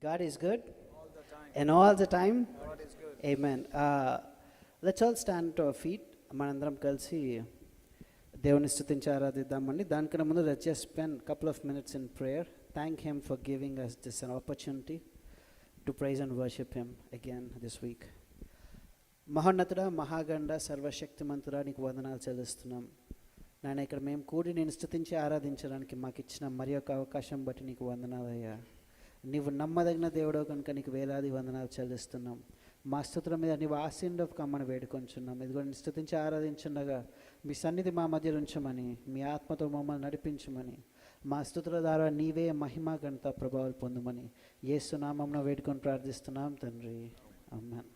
God is good, all the time. and all the time. God is good. Amen. Let's all stand to our feet. మనందరం కలిసి దేవుని స్తుతించి ఆరాధిద్దామండి. దానికన్నా ముందు let's just spend a couple of minutes in prayer. Thank him for giving us this an opportunity to praise and worship him again this week. మహోన్నతుడా, మహాగండ, సర్వశక్తిమంతుడా, నీకు వందనాలు చెల్లిస్తున్నాం నాయన. ఇక్కడ మేము కూడి నేను స్తుతించి ఆరాధించడానికి మాకు ఇచ్చిన మరి ఒక అవకాశం బట్టి నీకు వందనాలయ్యా. నీవు నమ్మదగిన దేవుడో కనుక నీకు వేలాది వందనాలు చెల్లిస్తున్నాం. మా స్తుతుల మీద నీవు ఆశీనుడవు కమ్మని వేడుకొంచున్నాం. ఇదిగో నేను స్తుతించి ఆరాధించుండగా మీ సన్నిధి మా మధ్య ఉంచమని, మీ ఆత్మతో మమ్మల్ని నడిపించమని, మా స్తుతుల ద్వారా నీవే మహిమ ఘనత ప్రభావాలు పొందమని యేసు నామమున వేడుకొని ప్రార్థిస్తున్నాం తండ్రి. ఆమేన్.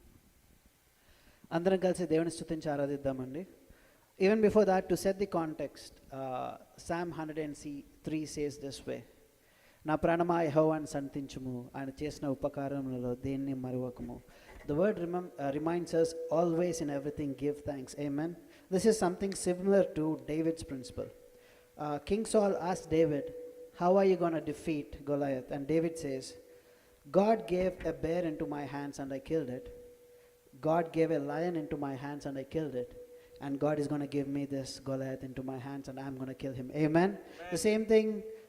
అందరం కలిసి దేవుని స్తుతించి ఆరాధిద్దామండి. Even before that, to set the context, Psalm 103 says this way: నా ప్రాణమా యెహోవాను సన్నిధించుము, ఆయన చేసిన ఉపకారములలో దేన్ని మరువకము. The word reminds us always in everything give thanks. Amen. This is something similar to David's principle. King Saul asked David, how are you going to defeat Goliath? And David says, God gave a bear into my hands and I killed it. God gave a lion into my hands and I killed it. And God is going to give me this Goliath into my hands and I'm going to kill him. Amen. The same thing,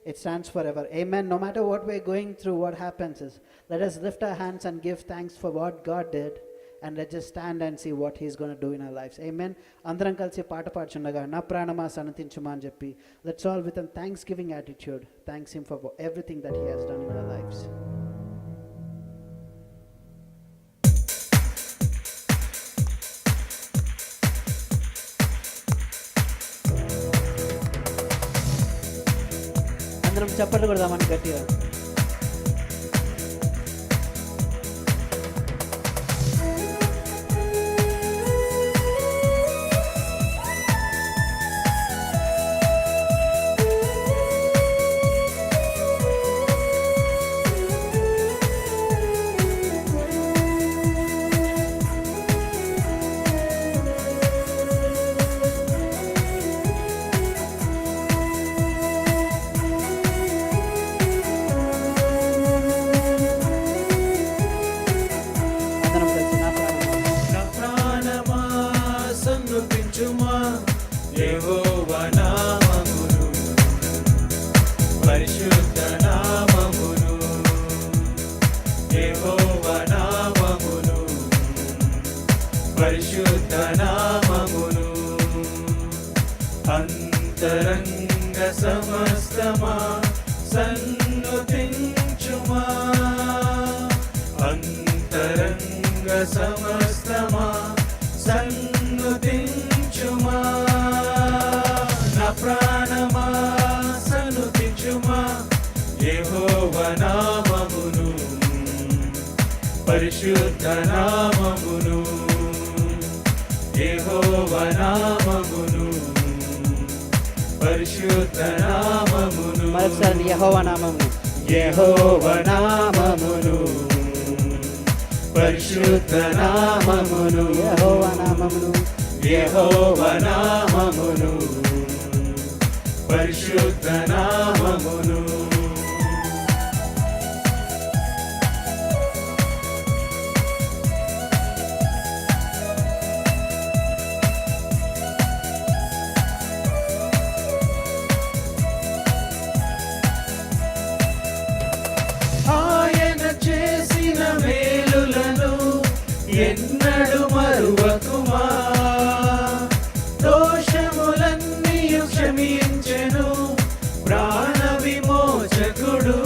it stands forever. Amen. No matter what we're going through, what happens is, let us lift our hands and give thanks for what God did, and let's just stand and see what he's going to do in our lives. Amen. అందరం కలిసి పాట పాడుచుండగా నా ప్రాణమా సన్నతించుమా అని చెప్పి, let's all with a thanksgiving attitude thanks him for everything that he has done in our lives. అందరం చప్పట్లు కొడదామని గట్టిగా. అంతరంగ సమస్తమా సన్నుతించుమా, అంతరంగ సమస్తమా సన్నుతించుమా, నా ప్రాణమా సన్నుతించుమా యెహోవా నామమును, పరిశుద్ధ నామమును, యెహోవా నామమును, పరిశుద్ధ నామమును. మరొకసారి యెహోవా నామమును, యెహోవా నామమును, పరిశుద్ధ నామమును, యెహోవా నామమును, యెహోవా నామమును, పరిశుద్ధ నామమును. ఎన్నడు మరువకుమా, దోషములన్నీయు క్షమించెను ప్రాణ విమోచకుడు.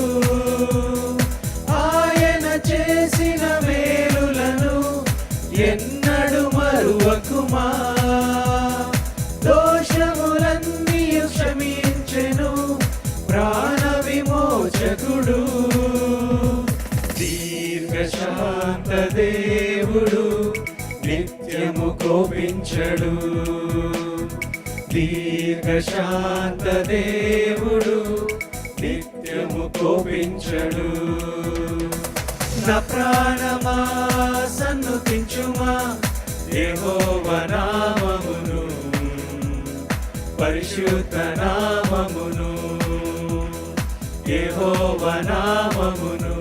ఆయన చేసిన మేలులను ఎన్నడు మరువకుమా, దోషములన్నీయు క్షమించెను ప్రాణ విమోచకుడు. దీర్ఘశాంత దేవుడు నిత్యము కోపించడు, దీర్ఘశాంత దేవుడు నిత్యము కోపించడు. నా ప్రాణమా సన్నుతించుమా యెహోవా నామమును, పరిశుద్ధ నామమును, యెహోవా నామమును,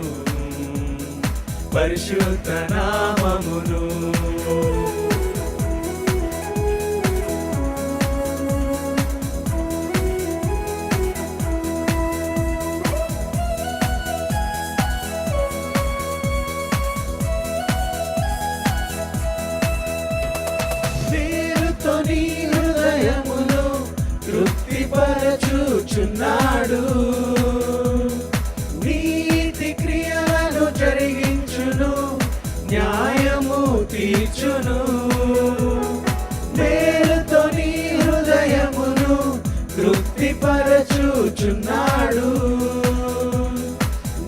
పరిశుద్ధ నామమును. నీరుతో నీ హృదయమును తృప్తిపరచుచున్నాడు, నీతి క్రియలను జరిగించును, న్యాయము తీర్చును. మేలుతో నీ హృదయమును తృప్తిపరచుచున్నాడు,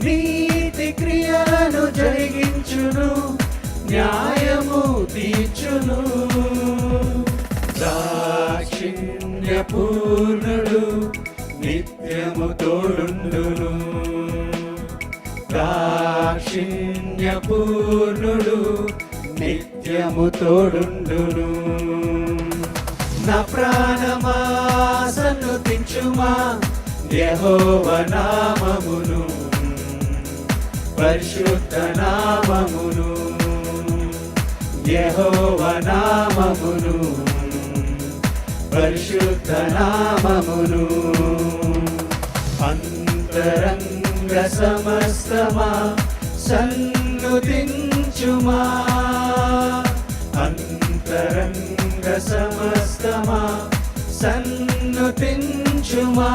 నీతి క్రియలను జరిగించును, న్యాయము తీర్చును. దాక్షిణ్యపూర్ణుడు నిత్యము తోడుండును, దాక్షిణ్యపూర్ణుడు నిత్యము తోడుండును. నా ప్రాణమా సన్నుతించుమా యెహోవా నామమును, పరిశుద్ధ నామమును, యెహోవా నామమును, పరిశుద్ధ నామమును. అంతరంగ సమస్తమా సన్నుతించుమా, అంతరంగ సమస్తమా సన్నుతించుమా.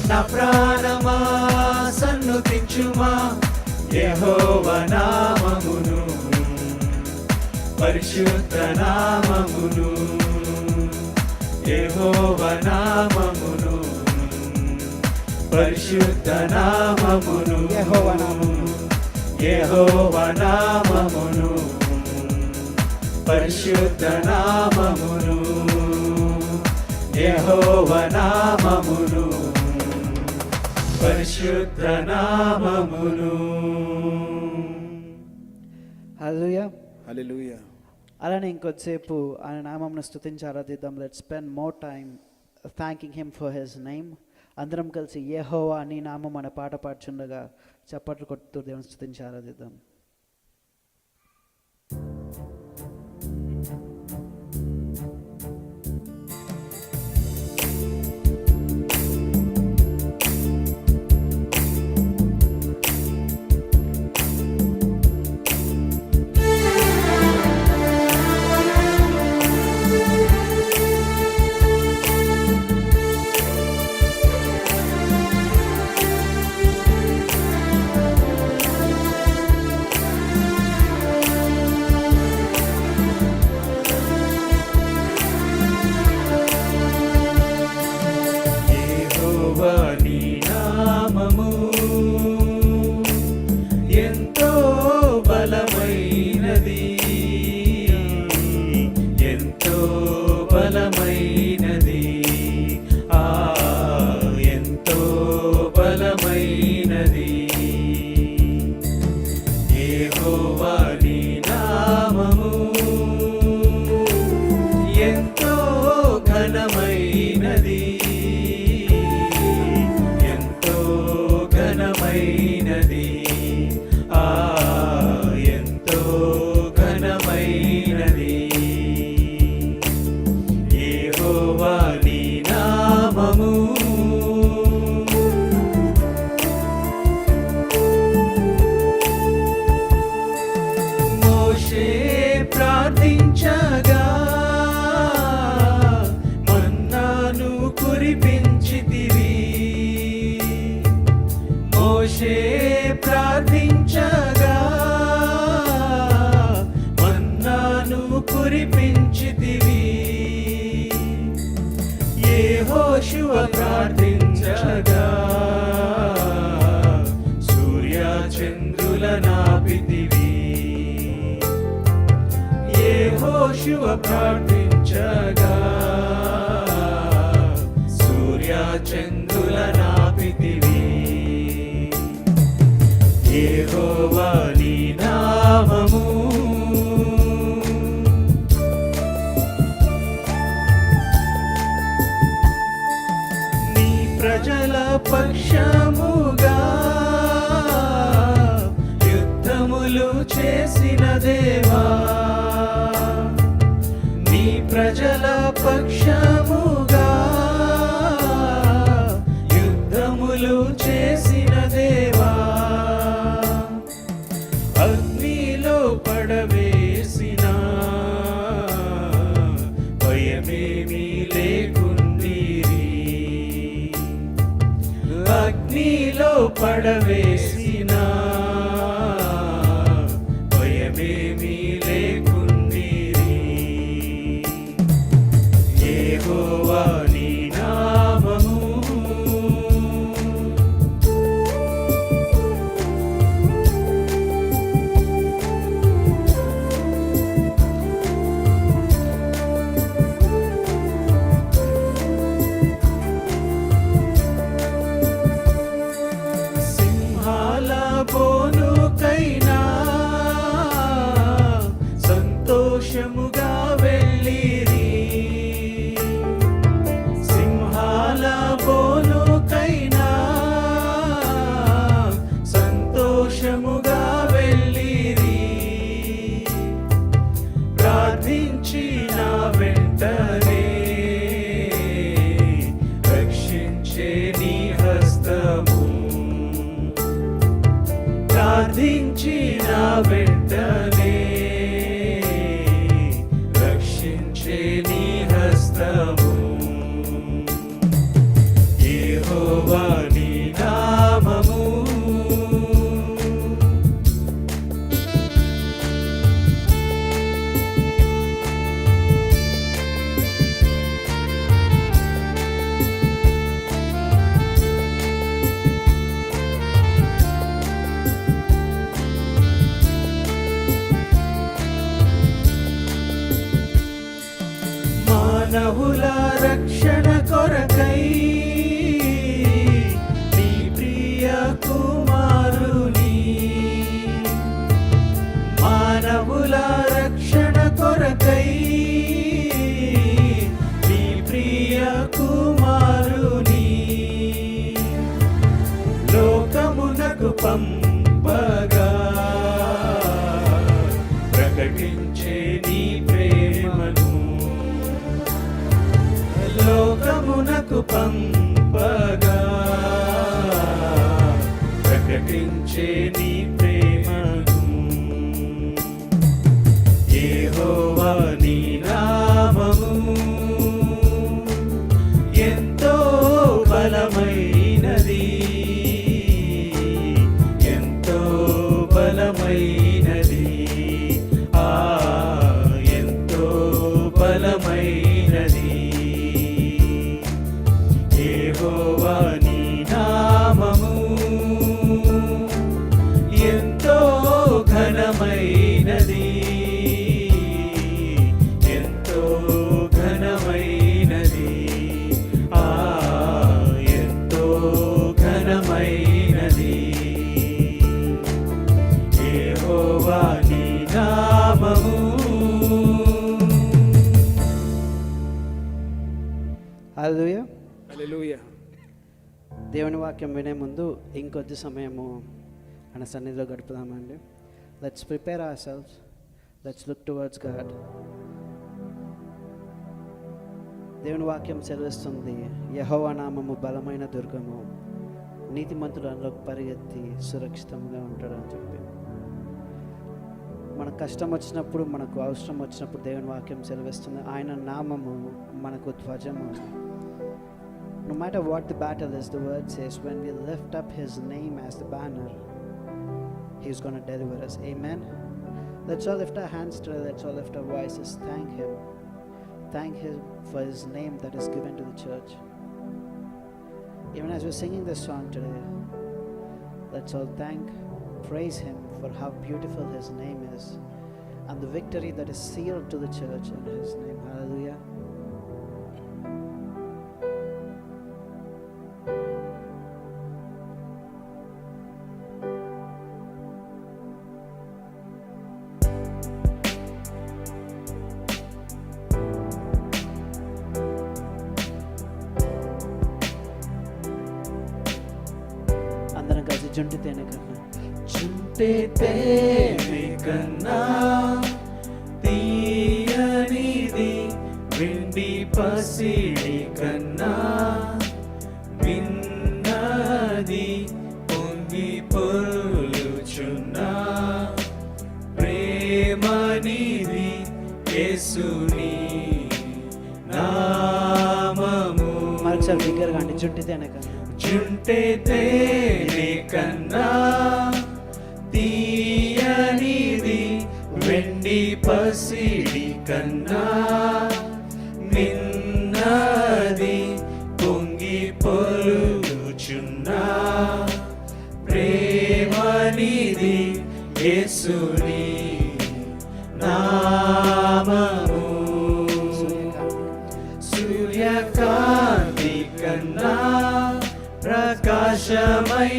నా ప్రాణమా సన్నుతించుమా యెహోవా నామమును, పరిశుద్ధ నామమును, యెహోవా నామమును, పరిశుద్ధ నామమును, యెహోవా నామమును, యెహోవా నామమును, పరిశుద్ధ నామమును, యెహోవా నామమును, పరిశుద్ధ నామమును. హల్లెలూయా. హల్లెలూయా. అలానే ఇంకొద్దిసేపు ఆయన నామంను స్తుతించి ఆరాధిద్దాం. Let's spend more time thanking him for his name. అందరం కలిసి యెహోవా నీ నామం అనే పాట పాడుచుండగా చప్పట్లు కొడుతూ దేవుని స్తుతించి ఆరాధిద్దాం. యెహోవా నీ నామము ఎంతో బలమైనది, ఎంతో బలమైనది, ఎంతో బలమైనది. యెహోవా నీ నామము ఎంతో ఘనమైనది, ఎంతో ఘనమైనది, ఎంతో ఘనమైనది. యెహోవా నీ నామము మోషే ప్రార్థించగా మన్నాను కురిపించితివి, మోషే ప్రార్థించగా మన్నాను కురిపించితివి. యెహోషువ ప్రార్థించగా సూర్య చంద్రుల నాపితివి, యెహోషువ ప్రార్థించగా సూర్య చంద్రుల నాపితివి. యెహోవా నీ నామము నీ ప్రజల పక్షముగా యుద్ధ చేసిన దేవా, నీ ప్రజల పక్షముగా యుద్ధములు చేసిన దేవా, అగ్నిలో పడవేసిన భయమేమీ లేకుండిరి, అగ్నిలో పడవేసిన భయమేమీ లేకుండిరి. యెహోవా నీ నామము సింహాల బోనుకైనా సంతోషముగా వెళ్ళిరి, సింహాల బోనుకైనా సంతోషముగా వెళ్ళిరి, ప్రార్థించిన వెంటనే రక్షించే నీ హస్తము, ప్రార్థించిన వెంటనే రక్షించే నీ హస్తము. యెహోవా నీ నామము మానవుల రక్షణ కొరకై నీ ప్రియ కుమారుని, మానవుల రక్షణ కొరకై నీ ప్రియ కుమారుని లోకమునకు పంపగా ప్రకటించే నీ ప్రేమను, లోకమునకు పంపగా ప్రకటించే నీ ప్రేమను. యెహోవా నీ నామము ఎంతో బలమైనది, ఎంతో బలమైనది, ఎంతో బలమైనది. యెహోవా నీ నామము ఎంతో ఘనమైనది, ఎంతో ఘనమైనది, ఎంతో ఘనమైనది. యెహోవా నీ నామము. హల్లెలూయా. హల్లెలూయా. దేవుని వాక్యం వినే ముందు ఇంకొద్ది సమయము ఆయన సన్నిధిలో గడుపుదామండి. Let's prepare ourselves, let's look towards God. దేవుని వాక్యం సెలవిస్తుంది, యెహోవా నామము బలమైన దుర్గము, నీతిమంతుడు అందులోకి పరిగెత్తి సురక్షితంగా ఉంటాడని చెప్పి. మనకు కష్టం వచ్చినప్పుడు, మనకు అవసరం వచ్చినప్పుడు దేవుని వాక్యం సెలవిస్తుంది, ఆయన నామము మనకు ధ్వజము. No matter what the battle is, the word says, when we lift up his name as the banner, he's going to deliver us. Amen. Let's all lift our hands today. Let's all lift our voices. Thank him. Thank him for his name that is given to the church. Even as we're singing this song today, let's all praise him for how beautiful his name is and the victory that is sealed to the church in his name. Hallelujah. జుంటి తేనె కన్నా జుంటే తేనె కన్నా తీయనిది, వెండి పసిడి కన్నా మిన్నది, పొంగి పొర్లుచున్నా ప్రేమనిది యేసుని నామము. మరొకసారి బిగ్గరగా అండి, జుంటి తేనె కన్నా. జుంటే తేనె కన్నా తీయనిది, వెండి పసిడి కన్నా మిన్నది, పొంగి పొర్లుచున్నా ప్రేమనిది యేసుని నామము. సూర్యకాంతి కన్నా ప్రకాశమైనది,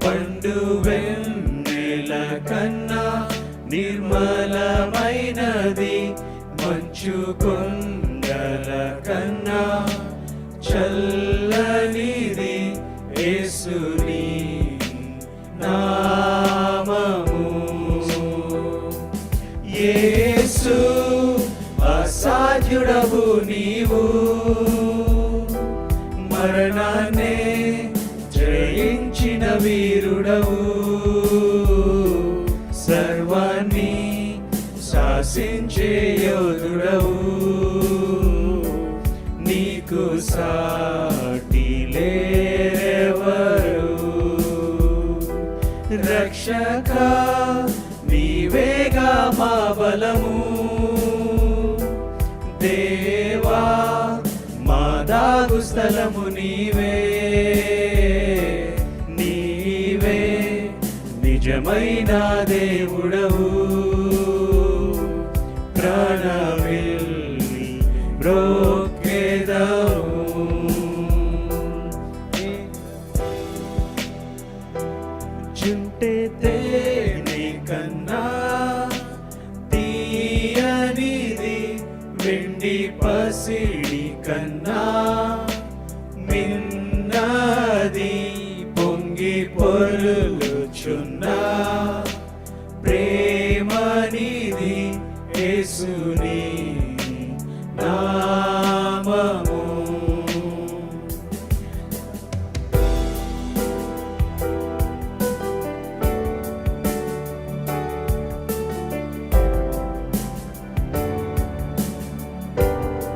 పండు వెన్నెల కన్నా నిర్మలమైనది, మంచు కొండల కన్నా చల్లనిది యేసుని నామము. యేసు అసాధ్యుడవు నీవు, మరణాన్నే జయించిన వీరుడవు, సర్వాన్ని శాసించే యోధుడవు, నీకు సాటి లేరెవరు. రక్షక నీవేగా మా బలము, దేవా మా దాగు స్థలము నీవే, నీవే నిజమైన దేవుడవు, ప్రాణమిల్లి బ్రోకెదవు. జుంటే తేనె కన్నా తీయనిది, వెండి పసిడి కన్నా మిన్నది, పొంగి పొర్లుచున్నా ప్రేమనిది యేసుని నామము.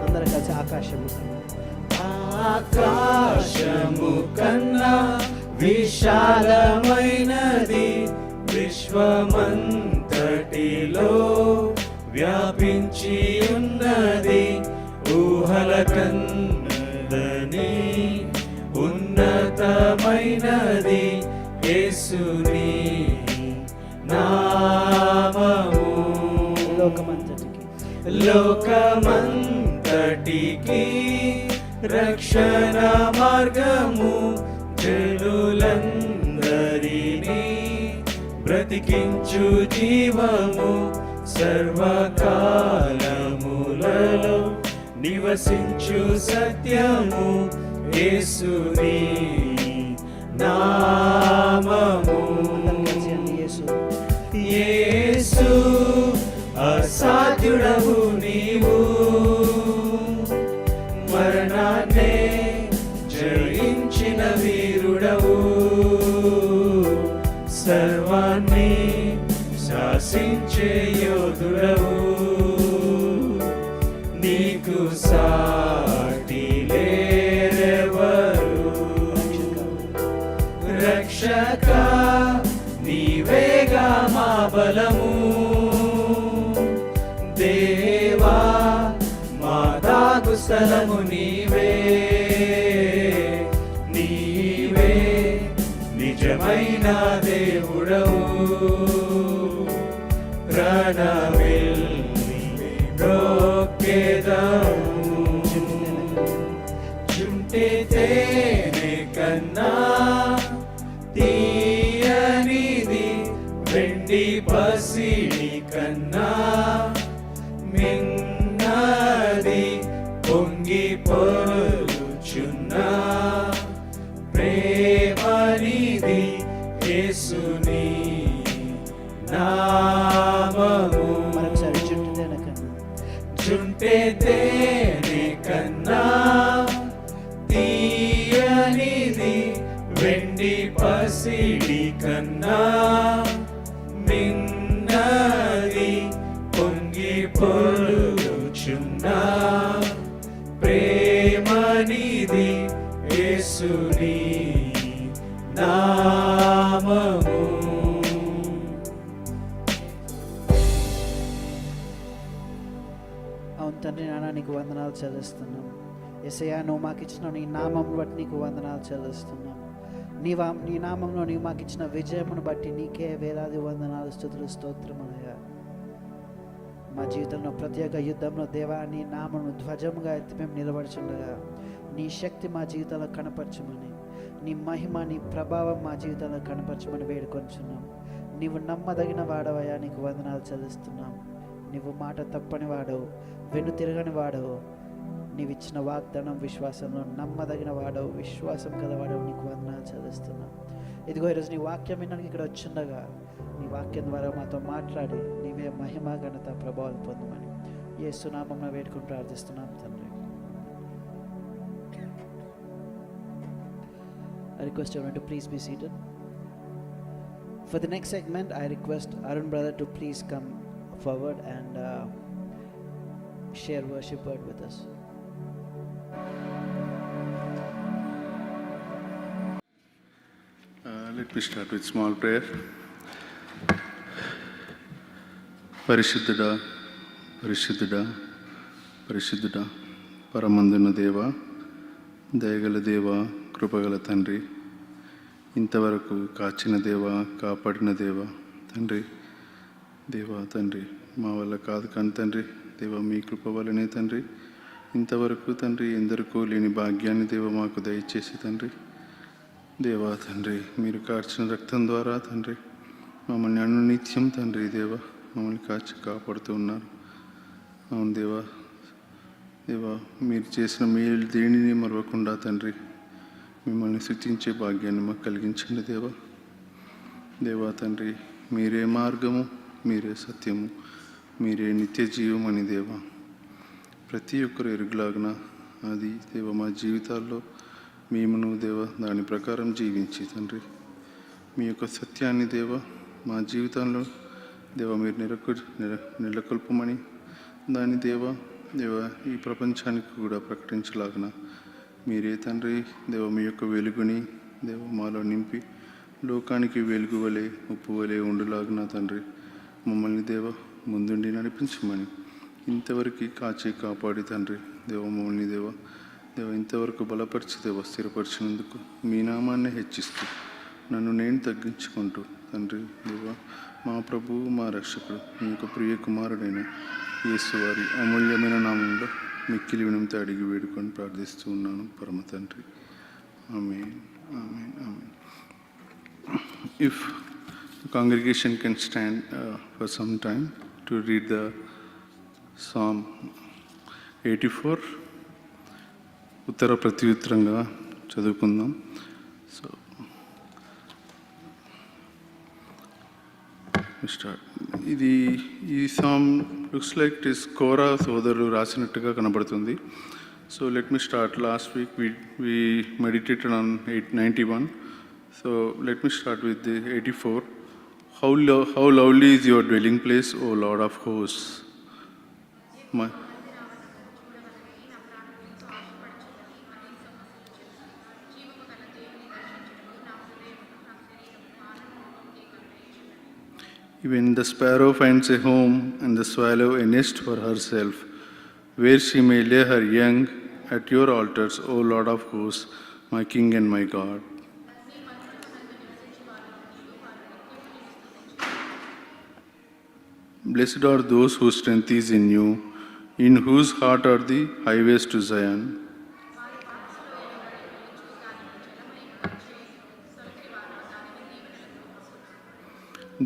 అందరూ కలిసి ఆకాశము ఆకాశము కన్నా విశాలమైనది, విశ్వమంతటిలో వ్యాపించి ఉన్నది, ఊహల కందని ఉన్నతమైనది యేసుని నామము. లోకమంతటికి రక్షణ మార్గము, జనులందరినీ బ్రతికించు జీవము, సర్వకాలములలో నివసించు సత్యము యేసుని నామము. యేసు అసాధ్యుడవు నీవు, మరణాన్నే జయించిన వీరుడవు, సర్వాన్ని శాసించే యోధుడవు, నీకు సాటి లేరెవరు. రక్షక నీవేగా మా బలము, దేవా మా దాగు స్థలము నీవే, నీవే నిజమైన దేవుడవు, ప్రాణమిల్లి బ్రోకెదవు. జుంటే తేనె కన్నా తీయనిది, వెండి పసిడి కన్నా మిన్నది, పొంగి పొర్లుచున్నా ప్రేమనిది యేసుని ప్రేమనిది వెండి పసిడి కన్నా మిన్నది పొంగి పొర్లుచున్నా ప్రేమనిది యేసుని నామము. అవును తండ్రి నాన్న, నీకు వందనాలు చెల్లిస్తున్నాం. యేసయ్యా, నువ్వు మాకు ఇచ్చిన నీ నామం బట్టి నీకు వందనాలు చెల్లిస్తున్నాం. నీ నామంలో నీవు మాకు ఇచ్చిన విజయమును బట్టి నీకే వేలాది వందనాలు, స్తుతులు, స్తోత్రములయ్యా. మా జీవితంలో ప్రతి ఒక్క యుద్ధంలో దేవా నీ నామను ధ్వజముగా ఎత్తి మేము నిలబడుచుండగా నీ శక్తి మా జీవితంలో కనపరచమని, నీ మహిమ నీ ప్రభావం మా జీవితంలో కనపరచమని వేడుకొంచున్నాం. నీవు నమ్మదగిన వాడవయ్యా, నీకు వందనాలు చెల్లిస్తున్నాం. నీవు మాట తప్పని వాడవు, వెను తిరగని వాడవు. నీవిచ్చిన వాగ్దానం విశ్వాసంలో నమ్మదగిన వాడవు, విశ్వాసం కలవాడవు. నీకు వందనాలు చెల్లిస్తున్నాం. ఇదిగో ఈరోజు నీ వాక్యం వినడానికి ఇక్కడ వచ్చిండగా నీ వాక్యం ద్వారా మాతో మాట్లాడి నీవే మహిమ ఘనత ప్రభావాలు పొందమని యేసు నామమున వేడుకొని ప్రార్థిస్తున్నాం తండ్రి. I request everyone to please be seated. For the next segment, I request Arun brother to please come forward and share worship word with us. Let me start with small prayer. పరిశుద్ధుడా పరిశుద్ధుడా పరిశుద్ధుడా పరమందున దేవ, దయగల దేవ, కృపగల తండ్రి, ఇంతవరకు కాచిన దేవ, కాపాడిన దేవ తండ్రి, దేవా తండ్రి, మా వల్ల కాదు కానీ తండ్రి, దేవ మీ కృప వల్లనే తండ్రి ఇంతవరకు తండ్రి ఎందరికో లేని భాగ్యాన్ని దేవ మాకు దయచేసి తండ్రి, దేవా తండ్రి, మీరు కార్చిన రక్తం ద్వారా తండ్రి మమ్మల్ని అనునిత్యం తండ్రి దేవ మమ్మల్ని కాచి కాపాడుతూ ఉన్నారు. అవును దేవా, దేవా మీరు చేసిన మేలు దేనిని మరవకుండా తండ్రి మిమ్మల్ని స్తుతించే భాగ్యాన్ని మాకు కలిగించండి దేవా. దేవా తండ్రి, మీరే మార్గము, మీరే సత్యము, మీరే నిత్య జీవమని దేవా ప్రతి ఒక్కరు ఎరుగులాగిన అది దేవ మా జీవితాల్లో మేమును దేవ దాని ప్రకారం జీవించి తండ్రి మీ యొక్క సత్యాన్ని దేవ మా జీవితంలో దేవ మీరు నెలకొల్పమని దాని దేవ ఈ ప్రపంచానికి కూడా ప్రకటించలాగిన మీరే తండ్రి దేవ మీ యొక్క వెలుగుని దేవ మాలో నింపి లోకానికి వెలుగు వలె ఉప్పు వలె ఉండులాగిన తండ్రి మమ్మల్ని దేవ ముందుండి నడిపించమని ఇంతవరకు కాచి కాపాడి తండ్రి దేవ మమ్మల్ని దేవ ఇంతవరకు బలపరిచి దేవ స్థిరపరిచినందుకు మీ నామాన్ని హెచ్చిస్తూ నన్ను నేను తగ్గించుకుంటూ తండ్రి దేవ మా ప్రభువు మా రక్షకుడు మీ యొక్క ప్రియ కుమారుడైన యేసు వారి అమూల్యమైన నామంలో మిక్కిలి వినంతో అడిగి వేడుకొని ప్రార్థిస్తూ ఉన్నాను పరమ తండ్రి. ఆమేన్, ఆమేన్, ఆమేన్. If the congregation can stand for some time to read the Psalm 84, ఉత్తర ప్రత్యుత్తరంగా చదువుకుందాం. So start. ఈ psalm looks like it is Korah సోదరులు రాసినట్టుగా కనబడుతుంది. So let me start. Last week we meditated on 91. So let me start with the 84. How lovely is your dwelling place, O Lord of hosts. Even the sparrow finds a home and the swallow a nest for herself, where she may lay her young at your altars, O Lord of hosts, my King and my God. Blessed are those whose strength is in you, in whose heart are the highways to Zion.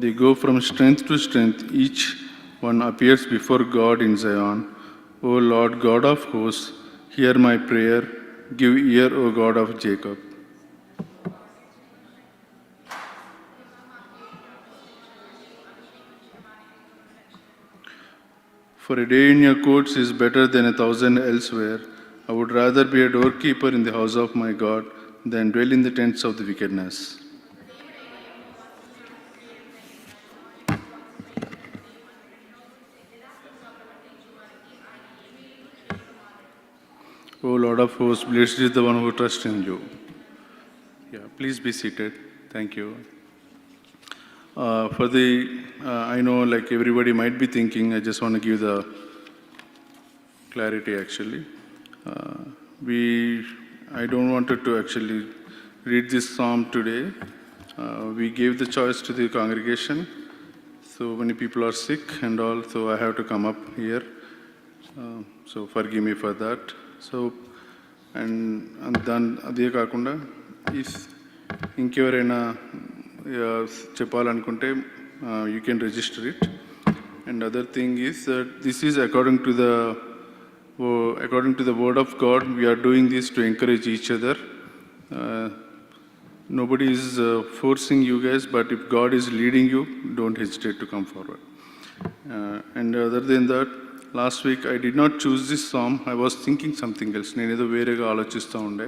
They go from strength to strength, each one appears before God in Zion. O Lord God of hosts, hear my prayer, give ear, O God of Jacob. For a day in your courts is better than 1,000 elsewhere. I would rather be a doorkeeper in the house of my God than dwell in the tents of the wickedness. O Lord of hosts, blessed is the one who trusts in you. Yeah, please be seated. Thank you. I know like everybody might be thinking, I just want to give the clarity actually. I don't want to actually read this psalm today. We gave the choice to the congregation. So many people are sick and all, so I have to come up here. So forgive me for that. So, and then అదే కాకుండా ఇంకెవరైనా చెప్పాలనుకుంటే you can register it. And other thing is that this is according to the word of God. We are doing this to encourage each other. Nobody is forcing you guys, but if God is leading you, don't hesitate to come forward. And other than that, last week I did not choose this psalm. I was thinking something else. నేను ఏదో వేరేగా ఆలోచిస్తూ ఉండే.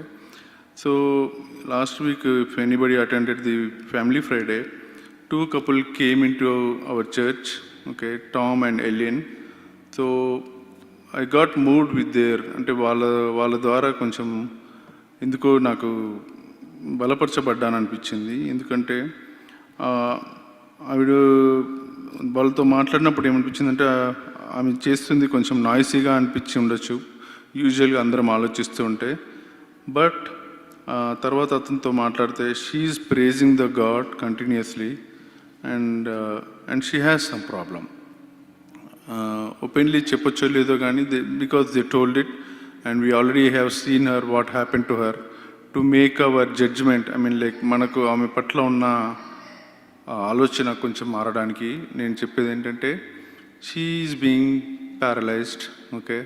So last week, if anybody attended the Family Friday, 2 couple came into our church, okay, Tom and Ellen. So I got moved with their, అంటే వాళ్ళ ద్వారా కొంచెం ఎందుకో నాకు బలపరచబడ్డాను అనిపించింది. ఎందుకంటే ఆవిడ వాళ్ళతో మాట్లాడినప్పుడు ఏమనిపించిందంటే ఆమె చేస్తుంది కొంచెం నాయిసీగా అనిపించి ఉండొచ్చు, యూజువల్గా అందరం ఆలోచిస్తూ ఉంటే. బట్ తర్వాత అతనితో మాట్లాడితే she's praising the God continuously and she has some problem. Openly చెప్పొచ్చో లేదో కానీ because they told it and we already have seen her what happen to her to make our judgement. I mean like మనకు ఆమె పట్ల ఉన్న ఆలోచన కొంచెం మారడానికి నేను చెప్పేది ఏంటంటే she is being paralysed, okay,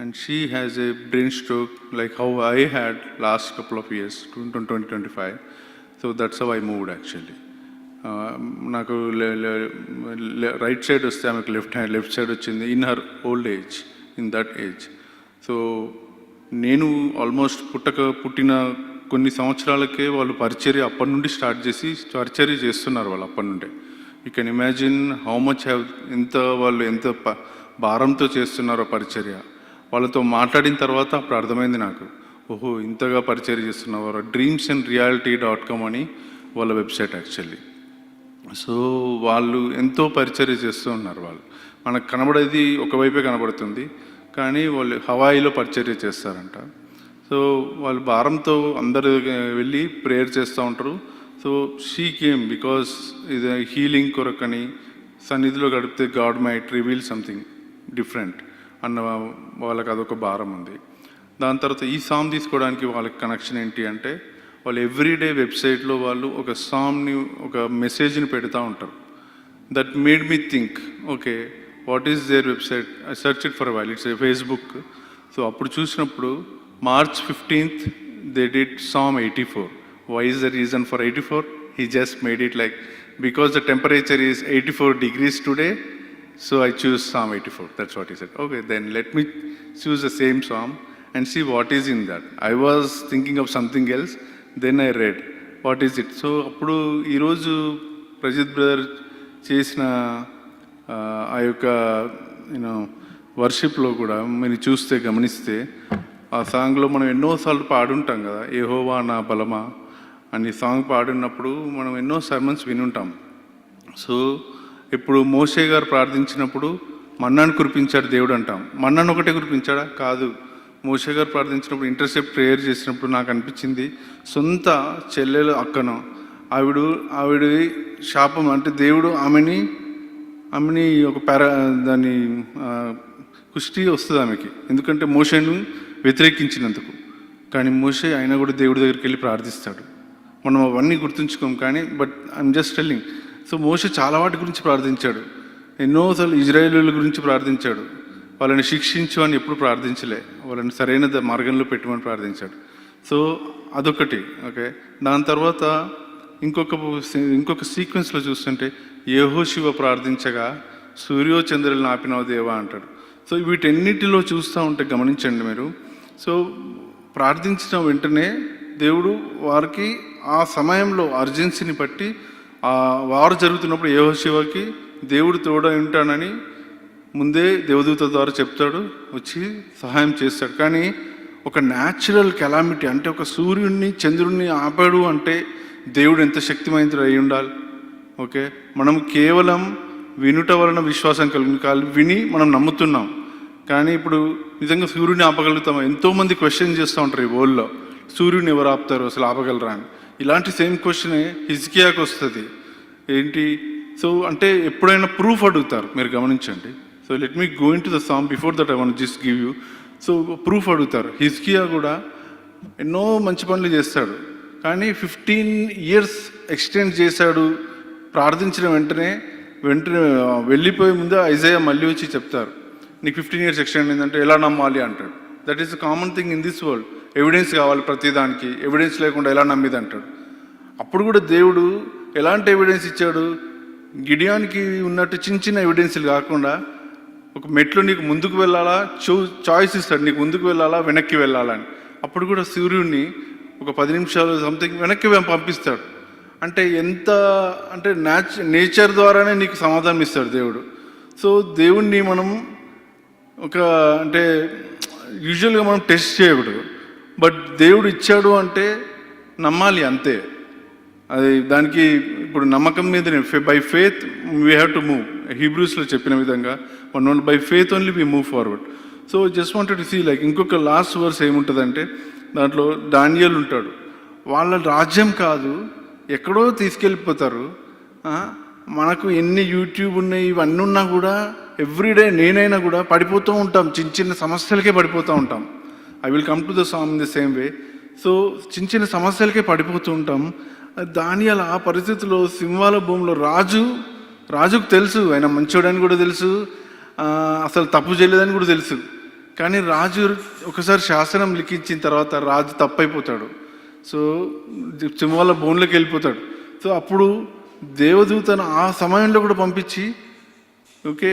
and she has a brain stroke like how I had last couple of years, 2025. So that's how I moved actually. నాకు రైట్ సైడ్ వస్తే ఆమెకు లెఫ్ట్ సైడ్ వచ్చింది in her old age, in that age. So నేను almost పుట్టిన కొన్ని సంవత్సరాలకే వాళ్ళు పరిచర్య అప్పటి నుండి స్టార్ట్ చేసి పరిచర్య చేస్తున్నారు వాళ్ళు అప్పటి నుండే. You can imagine how much have వాళ్ళు ఎంత భారంతో చేస్తున్నారో పరిచర్య. వాళ్ళతో మాట్లాడిన తర్వాత అప్పుడు అర్థమైంది నాకు, ఓహో ఇంతగా పరిచయం చేస్తున్నవారు. dreamsandreality.com అని వాళ్ళ వెబ్సైట్ యాక్చువల్లీ. సో వాళ్ళు ఎంతో పరిచర్య చేస్తూ ఉన్నారు. వాళ్ళు మనకు కనబడేది ఒకవైపే కనబడుతుంది, కానీ వాళ్ళు హవాయిలో పరిచర్య చేస్తారంట. సో వాళ్ళు భారంతో అందరు వెళ్ళి ప్రేయర్ చేస్తూ ఉంటారు. సో షీ కేమ్ బికాస్ ఇది హీలింగ్ కొరకని సన్నిధిలో గడిపితే God might reveal something different అన్న వాళ్ళకి అదొక భారం ఉంది. దాని తర్వాత ఈ సామ్ తీసుకోవడానికి వాళ్ళకి కనెక్షన్ ఏంటి అంటే వాళ్ళు ఎవ్రీడే వెబ్సైట్లో వాళ్ళు ఒక సామ్ని, ఒక మెసేజ్ని పెడతా ఉంటారు. That made me think, okay what is there website. I search it for while, it's a Facebook. So అప్పుడు చూసినప్పుడు March 15th they did Psalm 84. Why is the reason for 84? He just made it like, because the temperature is 84 degrees today, so I choose Psalm 84. That's what he said. Okay, then let me choose the same psalm and see what is in that. I was thinking of something else, then I read what is it. So appudu ee roju Prajit brother chesina ఆ యొక్క వర్షిప్లో కూడా మీరు చూస్తే గమనిస్తే ఆ సాంగ్లో మనం ఎన్నోసార్లు పాడుంటాం కదా, యెహోవా నా బలమా అని సాంగ్ పాడినప్పుడు మనం ఎన్నో సర్మన్స్ వినుంటాం. సో ఇప్పుడు మోషే గారు ప్రార్థించినప్పుడు మన్నాను కురిపించాడు దేవుడు అంటాం. మన్నాను ఒకటే కురిపించాడా? కాదు. మోషే గారు ప్రార్థించినప్పుడు ఇంటర్సెప్ట్ ప్రేయర్ చేసినప్పుడు నాకు అనిపించింది సొంత చెల్లెలు అక్కను ఆవిడ శాపం అంటే దేవుడు ఆమెని ఒక దాన్ని కుష్టి వస్తుంది ఆమెకి, ఎందుకంటే మోషేను వ్యతిరేకించినందుకు. కానీ మోషే అయినా కూడా దేవుడి దగ్గరికి వెళ్ళి ప్రార్థిస్తాడు. మనం అవన్నీ గుర్తుంచుకోం కానీ but I'm just telling. So మోషే చాలా వాటి గురించి ప్రార్థించాడు, ఎన్నోసార్లు ఇజ్రాయేలీల గురించి ప్రార్థించాడు. వాళ్ళని శిక్షించు అని ఎప్పుడు ప్రార్థించలే, వాళ్ళని సరైన మార్గంలో పెట్టమని ప్రార్థించాడు. సో అదొకటి. ఓకే, దాని తర్వాత ఇంకొక సీక్వెన్స్లో చూస్తుంటే యెహోషువ ప్రార్థించగా సూర్యోచంద్రులను ఆపినవ దేవా అంటాడు. సో వీటన్నిటిలో చూస్తూ ఉంటే గమనించండి మీరు. సో ప్రార్థించిన వెంటనే దేవుడు వారికి ఆ సమయంలో అర్జెన్సీని బట్టి ఆ వారు జరుగుతున్నప్పుడు యెహోషువకి దేవుడు తోడై ఉంటానని ముందే దేవదూత ద్వారా చెప్తాడు, వచ్చి సహాయం చేస్తాడు. కానీ ఒక న్యాచురల్ కెలామిటీ అంటే ఒక సూర్యుడిని చంద్రుడిని ఆపాడు అంటే దేవుడు ఎంత శక్తిమంతుడు అయి ఉండాలి. ఓకే, మనం కేవలం వినుట వలన విశ్వాసం కాదు, విని మనం నమ్ముతున్నాం. కానీ ఇప్పుడు నిజంగా సూర్యుడిని ఆపగలుగుతామా? ఎంతోమంది క్వశ్చన్ చేస్తూ ఉంటారు ఈ వరల్డ్లో, సూర్యుడిని ఎవరు ఆపుతారు, అసలు ఆపగలరా అని. ఇలాంటి సేమ్ క్వశ్చనే హిజ్కియాకి వస్తుంది. ఏంటి? సో అంటే ఎప్పుడైనా ప్రూఫ్ అడుగుతారు, మీరు గమనించండి. So let me go into the psalm, before that I want just give you. So proof అడుగుతారు. హిజ్కియా కూడా ఎన్నో మంచి పనులు చేస్తాడు, కానీ 15 years ఎక్స్టెండ్ చేశాడు. ప్రార్థించిన వెంటనే వెళ్ళిపోయే ముందు ఐజాయా మళ్ళీ వచ్చి చెప్తారు, నీకు 15 years ఎక్స్టెండ్ అయిందంటే ఎలా నమ్మాలి అంటాడు. That is the common thing in this world. Evidence కావాలి ప్రతిదానికి, ఎవిడెన్స్ లేకుండా ఎలా నమ్మిది అంటాడు. అప్పుడు కూడా దేవుడు ఎలాంటి ఎవిడెన్స్ ఇచ్చాడు? గిడియానికి ఉన్నట్టు చిన్న చిన్న ఎవిడెన్స్లు కాకుండా ఒక మెట్లు నీకు ముందుకు వెళ్ళాలా, చాయిస్ ఇస్తాడు, నీకు ముందుకు వెళ్ళాలా వెనక్కి వెళ్ళాలా అని. అప్పుడు కూడా సూర్యుడిని ఒక 10 నిమిషాలు సంథింగ్ వెనక్కి పంపిస్తాడు. అంటే ఎంత అంటే నేచర్ ద్వారానే నీకు సమాధానం ఇస్తాడు దేవుడు. సో దేవుణ్ణి మనం ఒక అంటే యూజువల్గా మనం టెస్ట్ చేయకూడదు, బట్ దేవుడు ఇచ్చాడు అంటే నమ్మాలి అంతే. అది దానికి ఇప్పుడు నమ్మకం మీదనే, by faith we have to move. హీబ్రూస్లో చెప్పిన విధంగా by faith only we move forward. So just wanted to see like ఇంకొక లాస్ట్ వర్స్ ఏముంటుందంటే, దాంట్లో దానియేలు ఉంటాడు. వాళ్ళ రాజ్యం కాదు, ఎక్కడో తీసుకెళ్ళిపోతారు. మనకు ఎన్ని యూట్యూబ్ ఉన్నాయి, ఇవన్నీ ఉన్నా కూడా ఎవ్రీడే నేనైనా కూడా పడిపోతూ ఉంటాం, చిన్న చిన్న సమస్యలకే పడిపోతూ ఉంటాం. I will come to the psalm in the same way. So చిన్న చిన్న సమస్యలకే పడిపోతూ ఉంటాం. దానియేలు ఆ పరిస్థితిలో సింహాల భూమిలో రాజుకు తెలుసు, ఆయన మంచోడని కూడా తెలుసు, అసలు తప్పు చేయలేదని కూడా తెలుసు. కానీ రాజు ఒకసారి శాసనం లిఖించిన తర్వాత రాజు తప్పైపోతాడు. సో సింహాల భూమిలోకి వెళ్ళిపోతాడు. సో అప్పుడు దేవదూతను ఆ సమయంలో కూడా పంపించి ఓకే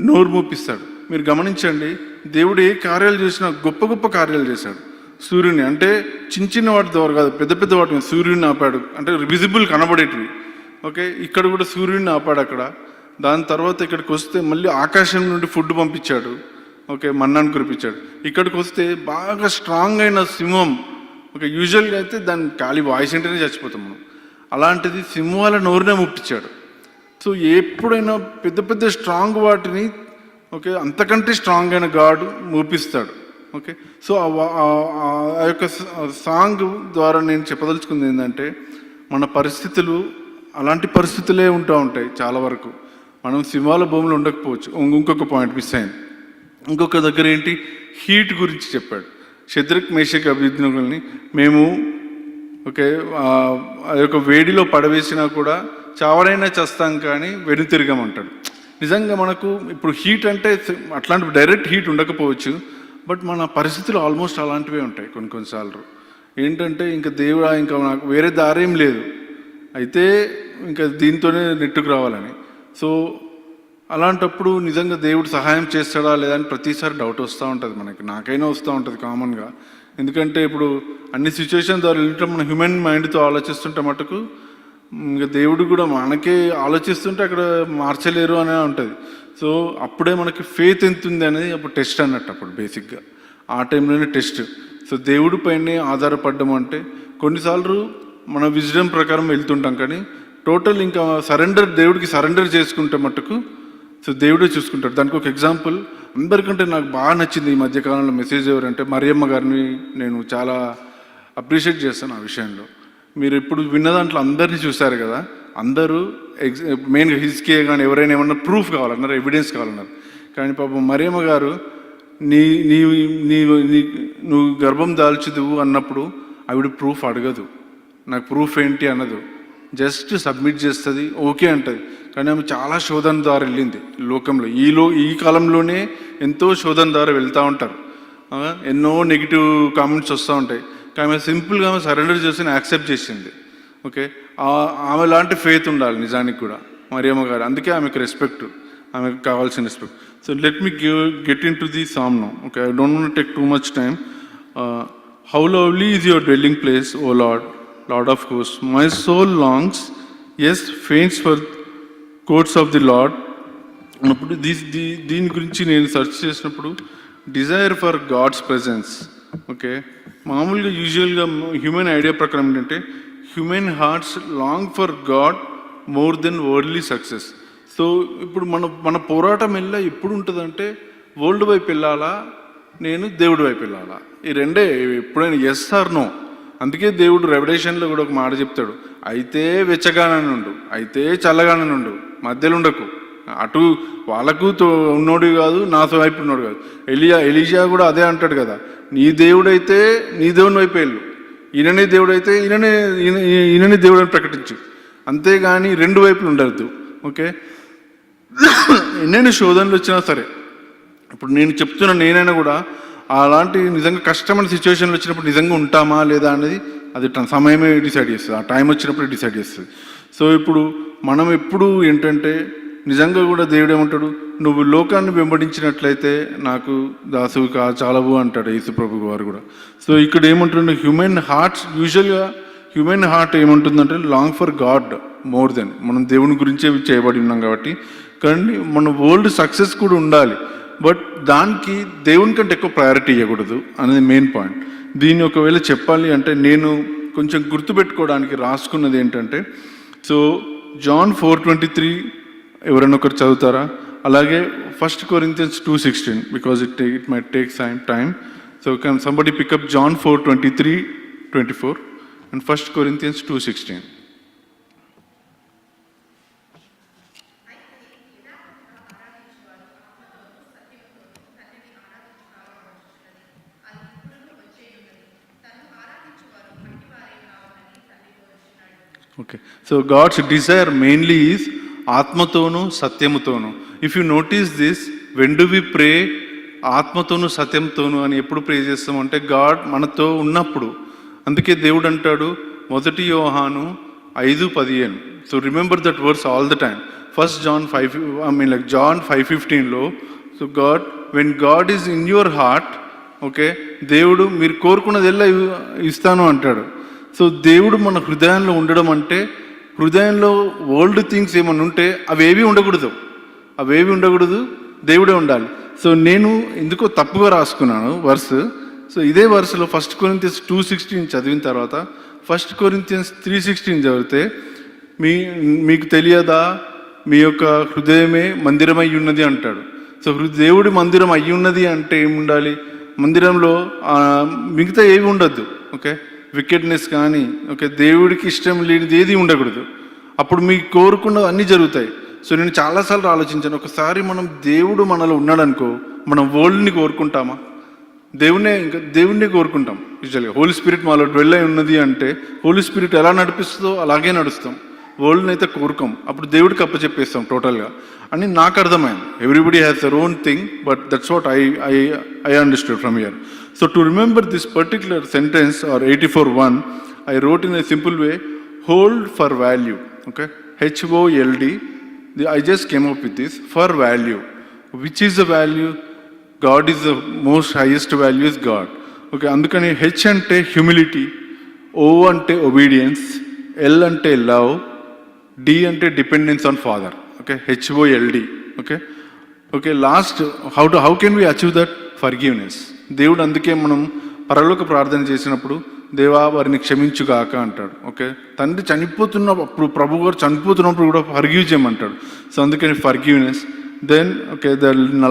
నోరు మూపిస్తాడు. మీరు గమనించండి, దేవుడు ఏ కార్యాలు చేసినా గొప్ప గొప్ప కార్యాలు చేశాడు. సూర్యుని అంటే చిన్న చిన్న వాటి ద్వారా కాదు, పెద్ద పెద్ద వాటి మీద సూర్యుడిని ఆపాడు, అంటే విజిబుల్ కనబడేటివి. ఓకే, ఇక్కడ కూడా సూర్యుడిని ఆపాడు అక్కడ. దాని తర్వాత ఇక్కడికి వస్తే మళ్ళీ ఆకాశం నుండి ఫుడ్ పంపించాడు. ఓకే, మన్నాను కురిపించాడు. ఇక్కడికి వస్తే బాగా స్ట్రాంగ్ అయిన సింహం. ఓకే, యూజువల్గా అయితే దాని ఖాళీ వాయిస్ అంటేనే చచ్చిపోతాం మనం. అలాంటిది సింహాల నోరునే ముప్పించాడు. సో ఎప్పుడైనా పెద్ద పెద్ద స్ట్రాంగ్ వాటిని ఓకే అంతకంటే స్ట్రాంగ్ అయిన గాడ్ మూపిస్తాడు. ఓకే, సో ఆ యొక్క సాంగ్ ద్వారా నేను చెప్పదలుచుకుంది ఏంటంటే, మన పరిస్థితులు అలాంటి పరిస్థితులే ఉంటూ ఉంటాయి చాలా వరకు. మనం సింహాల భూమిలో ఉండకపోవచ్చు. ఇంకొక పాయింట్ మిస్ అయింది. ఇంకొక దగ్గర ఏంటి, హీట్ గురించి చెప్పాడు. షద్రక్ మేషక్ అబేద్నెగోల్ని మేము ఓకే ఆ యొక్క వేడిలో పడవేసినా కూడా చావడైనా చేస్తాం కానీ వెనుతిరగమంటాడు. నిజంగా మనకు ఇప్పుడు హీట్ అంటే అట్లాంటి డైరెక్ట్ హీట్ ఉండకపోవచ్చు, బట్ మన పరిస్థితులు ఆల్మోస్ట్ అలాంటివే ఉంటాయి కొన్నిసార్లు. ఏంటంటే ఇంకా దేవుడా ఇంకా నాకు వేరే దారేం లేదు, అయితే ఇంకా దీంతోనే నెట్టుకు రావాలని. సో అలాంటప్పుడు నిజంగా దేవుడు సహాయం చేస్తాడా లేదా అని ప్రతిసారి డౌట్ వస్తూ ఉంటుంది మనకి. నాకైనా వస్తూ ఉంటుంది కామన్గా. ఎందుకంటే ఇప్పుడు అన్ని సిచ్యువేషన్ ద్వారా వెళ్ళటం మన హ్యూమన్ మైండ్తో ఆలోచిస్తుంటే మటుకు ఇంకా దేవుడు కూడా మనకే ఆలోచిస్తుంటే అక్కడ మార్చలేరు అనే ఉంటుంది. సో అప్పుడే మనకి ఫెయిత్ ఎంత ఉంది అనేది అప్పుడు టెస్ట్ అన్నట్టు. అప్పుడు బేసిక్గా ఆ టైంలోనే టెస్ట్. సో దేవుడి పైనే ఆధారపడడం అంటే కొన్నిసార్లు మన విజ్డమ్ ప్రకారం వెళ్తుంటాం, కానీ టోటల్ ఇంకా దేవుడికి సరెండర్ చేసుకుంటే మట్టుకు సో దేవుడే చూసుకుంటాడు. దానికి ఒక ఎగ్జాంపుల్ అందరికంటే నాకు బాగా నచ్చింది ఈ మధ్యకాలంలో మెసేజ్ ఎవరంటే మరియమ్మ గారిని నేను చాలా అప్రిషియేట్ చేస్తాను ఆ విషయంలో. మీరు ఇప్పుడు విన్న దాంట్లో అందరినీ చూశారు కదా, అందరూ మెయిన్గా హిజ్కియా కానీ ఎవరైనా ఏమన్నా ప్రూఫ్ కావాలన్నారు, ఎవిడెన్స్ కావాలన్నారు. కానీ పాపం మరియమ్మ గారు నువ్వు గర్భం దాల్చుదువు అన్నప్పుడు ఆవిడ ప్రూఫ్ అడగదు, నాకు ప్రూఫ్ ఏంటి అన్నదు, జస్ట్ సబ్మిట్ చేస్తుంది, ఓకే అంటుంది. కానీ ఆమె చాలా శోధన ద్వారా వెళ్ళింది లోకంలో. ఈ కాలంలోనే ఎంతో శోధన ద్వారా వెళ్తూ ఉంటారు, ఎన్నో నెగిటివ్ కామెంట్స్ వస్తూ ఉంటాయి. కానీ ఆమె సింపుల్గా ఆమె సరెండర్ చేసి యాక్సెప్ట్ చేసింది. ఓకే, ఆమె లాంటి ఫెయిత్ ఉండాలి నిజానికి కూడా మరియమ్మ గారు. అందుకే ఆమెకు రెస్పెక్ట్, ఆమెకు కావాల్సిన respect. So let me get into the psalm now. Okay, I don't want take too much time. How lovely is your dwelling place, O Lord, Lord of hosts. My soul longs, yes, faints for courts of the Lord. అన్నప్పుడు దీని గురించి నేను search చేసినప్పుడు desire for God's presence. Okay, మామూలుగా యూజువల్గా human idea ప్రకారం ఏంటంటే human hearts long for God more than worldly success. So ఇప్పుడు మన పోరాటం ఎప్పుడు ఉంటుందంటే వరల్డ్ వైపు వెళ్ళాలా, నేను దేవుడి వైపు వెళ్ళాలా, ఈ రెండే. ఎప్పుడైనా ఎస్ ఆర్ నో. అందుకే దేవుడు రెవల్యూషన్లో కూడా ఒక మాట చెప్తాడు, అయితే వెచ్చగాననుండు, అయితే చల్లగాననుండు, మధ్యలో ఉండకు. అటు వాళ్ళకు ఉన్నోడు కాదు, నాతో వైపు ఉన్నాడు కాదు. ఎలీషా కూడా అదే అంటాడు కదా, నీ దేవుడైతే నీ దేవుని వైపు వెళ్ళు, ఈయననే దేవుడైతే ఈయననే దేవుడు అని ప్రకటించు, అంతేగాని రెండు వైపులు ఉండద్దు. ఓకే, ఎన్నైనా శోధనలు వచ్చినా సరే, ఇప్పుడు నేను చెప్తున్నా, నేనైనా కూడా అలాంటి నిజంగా కష్టమైన సిచ్యువేషన్లు వచ్చినప్పుడు నిజంగా ఉంటామా లేదా అనేది అది సమయమే డిసైడ్ చేస్తుంది, ఆ టైం వచ్చినప్పుడు డిసైడ్ చేస్తుంది. సో ఇప్పుడు మనం ఎప్పుడు ఏంటంటే నిజంగా కూడా దేవుడు ఏమంటాడు, నువ్వు లోకాన్ని వెంబడించినట్లయితే నాకు దాసువు చాలవు అంటాడు యేసు ప్రభు వారు కూడా. సో ఇక్కడ ఏమంటుండే హ్యూమన్ హార్ట్స్, యూజువల్గా హ్యూమన్ హార్ట్ ఏమంటుందంటే long for God more then, మనం దేవుని గురించే చేయబడి ఉన్నాం కాబట్టి. కానీ మన వరల్డ్ సక్సెస్ కూడా ఉండాలి, బట్ దానికి దేవుని కంటే ఎక్కువ ప్రయారిటీ ఇవ్వకూడదు అనేది మెయిన్ పాయింట్. దీన్ని ఒకవేళ చెప్పాలి అంటే నేను కొంచెం గుర్తుపెట్టుకోవడానికి రాసుకున్నది ఏంటంటే, సో జాన్ 4:23 ఎవరైనా ఒకరు చదువుతారా? అలాగే 1 Corinthians 2:16 because it might take time. So can somebody pick up John 4:23-24 and 1 Corinthians 2:16. Okay, so God's desire mainly is ఆత్మతోనూ సత్యముతోనూ. If you notice this, when do we pray ఆత్మతోనూ సత్యంతోనూ అని ఎప్పుడు ప్రే చేస్తామంటే గాడ్ మనతో ఉన్నప్పుడు. అందుకే దేవుడు అంటాడు 1 యోహాను 5:15. So remember that verse all the time. 1 John 5, John 5:15లో, so God, when God is in your heart, okay, దేవుడు మీరు కోరుకున్నది ఎలా ఇస్తాను అంటాడు. సో దేవుడు మన హృదయంలో ఉండడం అంటే, హృదయంలో వరల్డ్ థింగ్స్ ఏమన్నా ఉంటే అవేవి ఉండకూడదు, దేవుడే ఉండాలి. సో నేను ఎందుకో తప్పుగా రాసుకున్నాను వర్స్. సో ఇదే వర్స్లో 1 Corinthians 2:16 చదివిన తర్వాత 1 Corinthians 3:16 చదివితే, మీకు తెలియదా మీ యొక్క హృదయమే మందిరమై ఉన్నది అంటాడు. సో దేవుడి మందిరం అయ్యి ఉన్నది అంటే ఏముండాలి? మందిరంలో మిగతా ఏవి ఉండద్దు. ఓకే, వికెట్నెస్ కానీ, ఓకే, దేవుడికి ఇష్టం లేనిది ఏది ఉండకూడదు. అప్పుడు మీకు కోరుకున్నవి అన్నీ జరుగుతాయి. సో నేను చాలాసార్లు ఆలోచించాను, ఒకసారి మనం దేవుడు మనలో ఉన్నాడనుకో, మనం వరల్డ్ని కోరుకుంటామా? దేవుణ్ణే కోరుకుంటాం యూజువల్గా. హోలీ స్పిరిట్ మాలో డ్వెల్ అయి ఉన్నది అంటే, హోలీ స్పిరిట్ ఎలా నడిపిస్తుందో అలాగే నడుస్తాం. వరల్డ్ని అయితే కోరుకోం, అప్పుడు దేవుడికి అప్పచెప్పేస్తాం టోటల్గా అని నాకు అర్థమైంది. Everybody has their own thing, but that's what I understood from here. So to remember this particular sentence or 84:1, I wrote in a simple way, hold for value. Okay, HOLD. I just came up with this, for value. Which is the value? God is the most highest value is God. Okay, అందుకని H అంటే humility, O అంటే obedience, L అంటే love, D అంటే dependence on Father. Okay, HOLD. Okay, last, how can we achieve that? Forgiveness. దేవుడు అందుకే మనం పరలోక ప్రార్థన చేసినప్పుడు దేవా వారిని క్షమించుగాక అంటాడు. ఓకే, తండ్రి చనిపోతున్నప్పుడు, ప్రభు గారు చనిపోతున్నప్పుడు కూడా ఫర్గివ్ చేయమంటాడు. సో అందుకని forgiveness. Then okay, the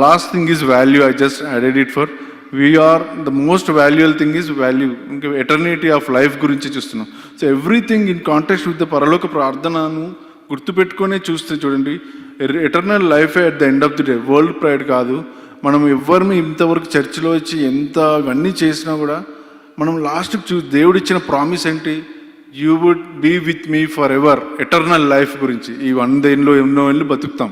last thing is value. I just added it for we're the most valuable thing is value. ఇంకా ఎటర్నిటీ ఆఫ్ లైఫ్ గురించి చూస్తున్నాం. So everything in contact with the పరలోక ప్రార్థనను గుర్తుపెట్టుకునే చూస్తే చూడండి, eternal life at the end of the day, world pride కాదు. మనం ఎవరిని ఇంతవరకు చర్చిలో వచ్చి ఎంత ఇవన్నీ చేసినా కూడా మనం లాస్ట్కి దేవుడు ఇచ్చిన ప్రామిస్ ఏంటి? You would be with me forever, eternal life గురించి. ఈ 100 ఏళ్ళు ఎన్నో ఏళ్ళు బతుకుతాం,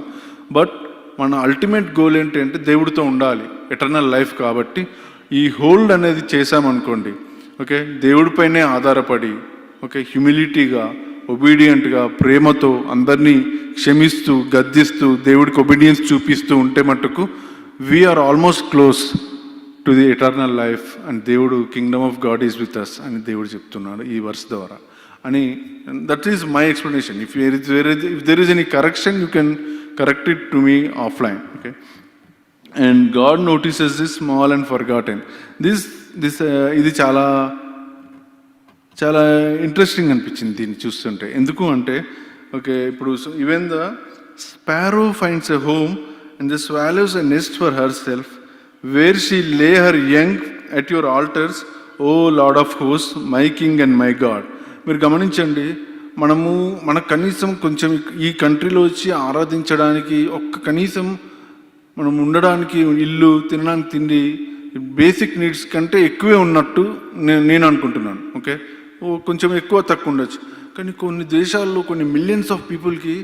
బట్ మన అల్టిమేట్ గోల్ ఏంటి అంటే దేవుడితో ఉండాలి, ఎటర్నల్ లైఫ్. కాబట్టి ఈ హోల్డ్ అనేది చేశామనుకోండి, ఓకే, దేవుడిపైనే ఆధారపడి, ఓకే, హ్యూమిలిటీగా, ఒబీడియంట్గా, ప్రేమతో అందరినీ క్షమిస్తూ, గద్దిస్తూ, దేవుడికి ఒబీడియన్స్ చూపిస్తూ ఉంటే మట్టుకు we are almost close to the eternal life and దేవుడు kingdom of God is with us అని దేవుడు చెప్తున్నాడు ఈ వర్స్ ద్వారా అని. That is my explanation. If there is any correction you can correct it to me offline. Okay. And God notices this small and forgotten. ఇది చాలా చాలా interesting అనిపించింది దీన్ని చూస్తుంటే. ఎందుకు అంటే ఓకే, ఇప్పుడు even the sparrow finds a home and the swallows a nest for herself where she lay her young at your altars O Lord of host my king and my God. మీరు గమనించండి, మనకు కనీసం కొంచెం ఈ కంట్రీలో వచ్చి ఆరాధించడానికి కనీసం మనం ఉండడానికి ఇల్లు, తినడానికి తిండి, బేసిక్ నీడ్స్ కంటే ఎక్కువే ఉన్నట్టు నేను అనుకుంటున్నాను. ఓకే, కొంచెం ఎక్కువ తక్కువ ఉండొచ్చు, కానీ కొన్ని దేశాల్లో కొన్ని మిలియన్స్ ఆఫ్ పీపుల్కి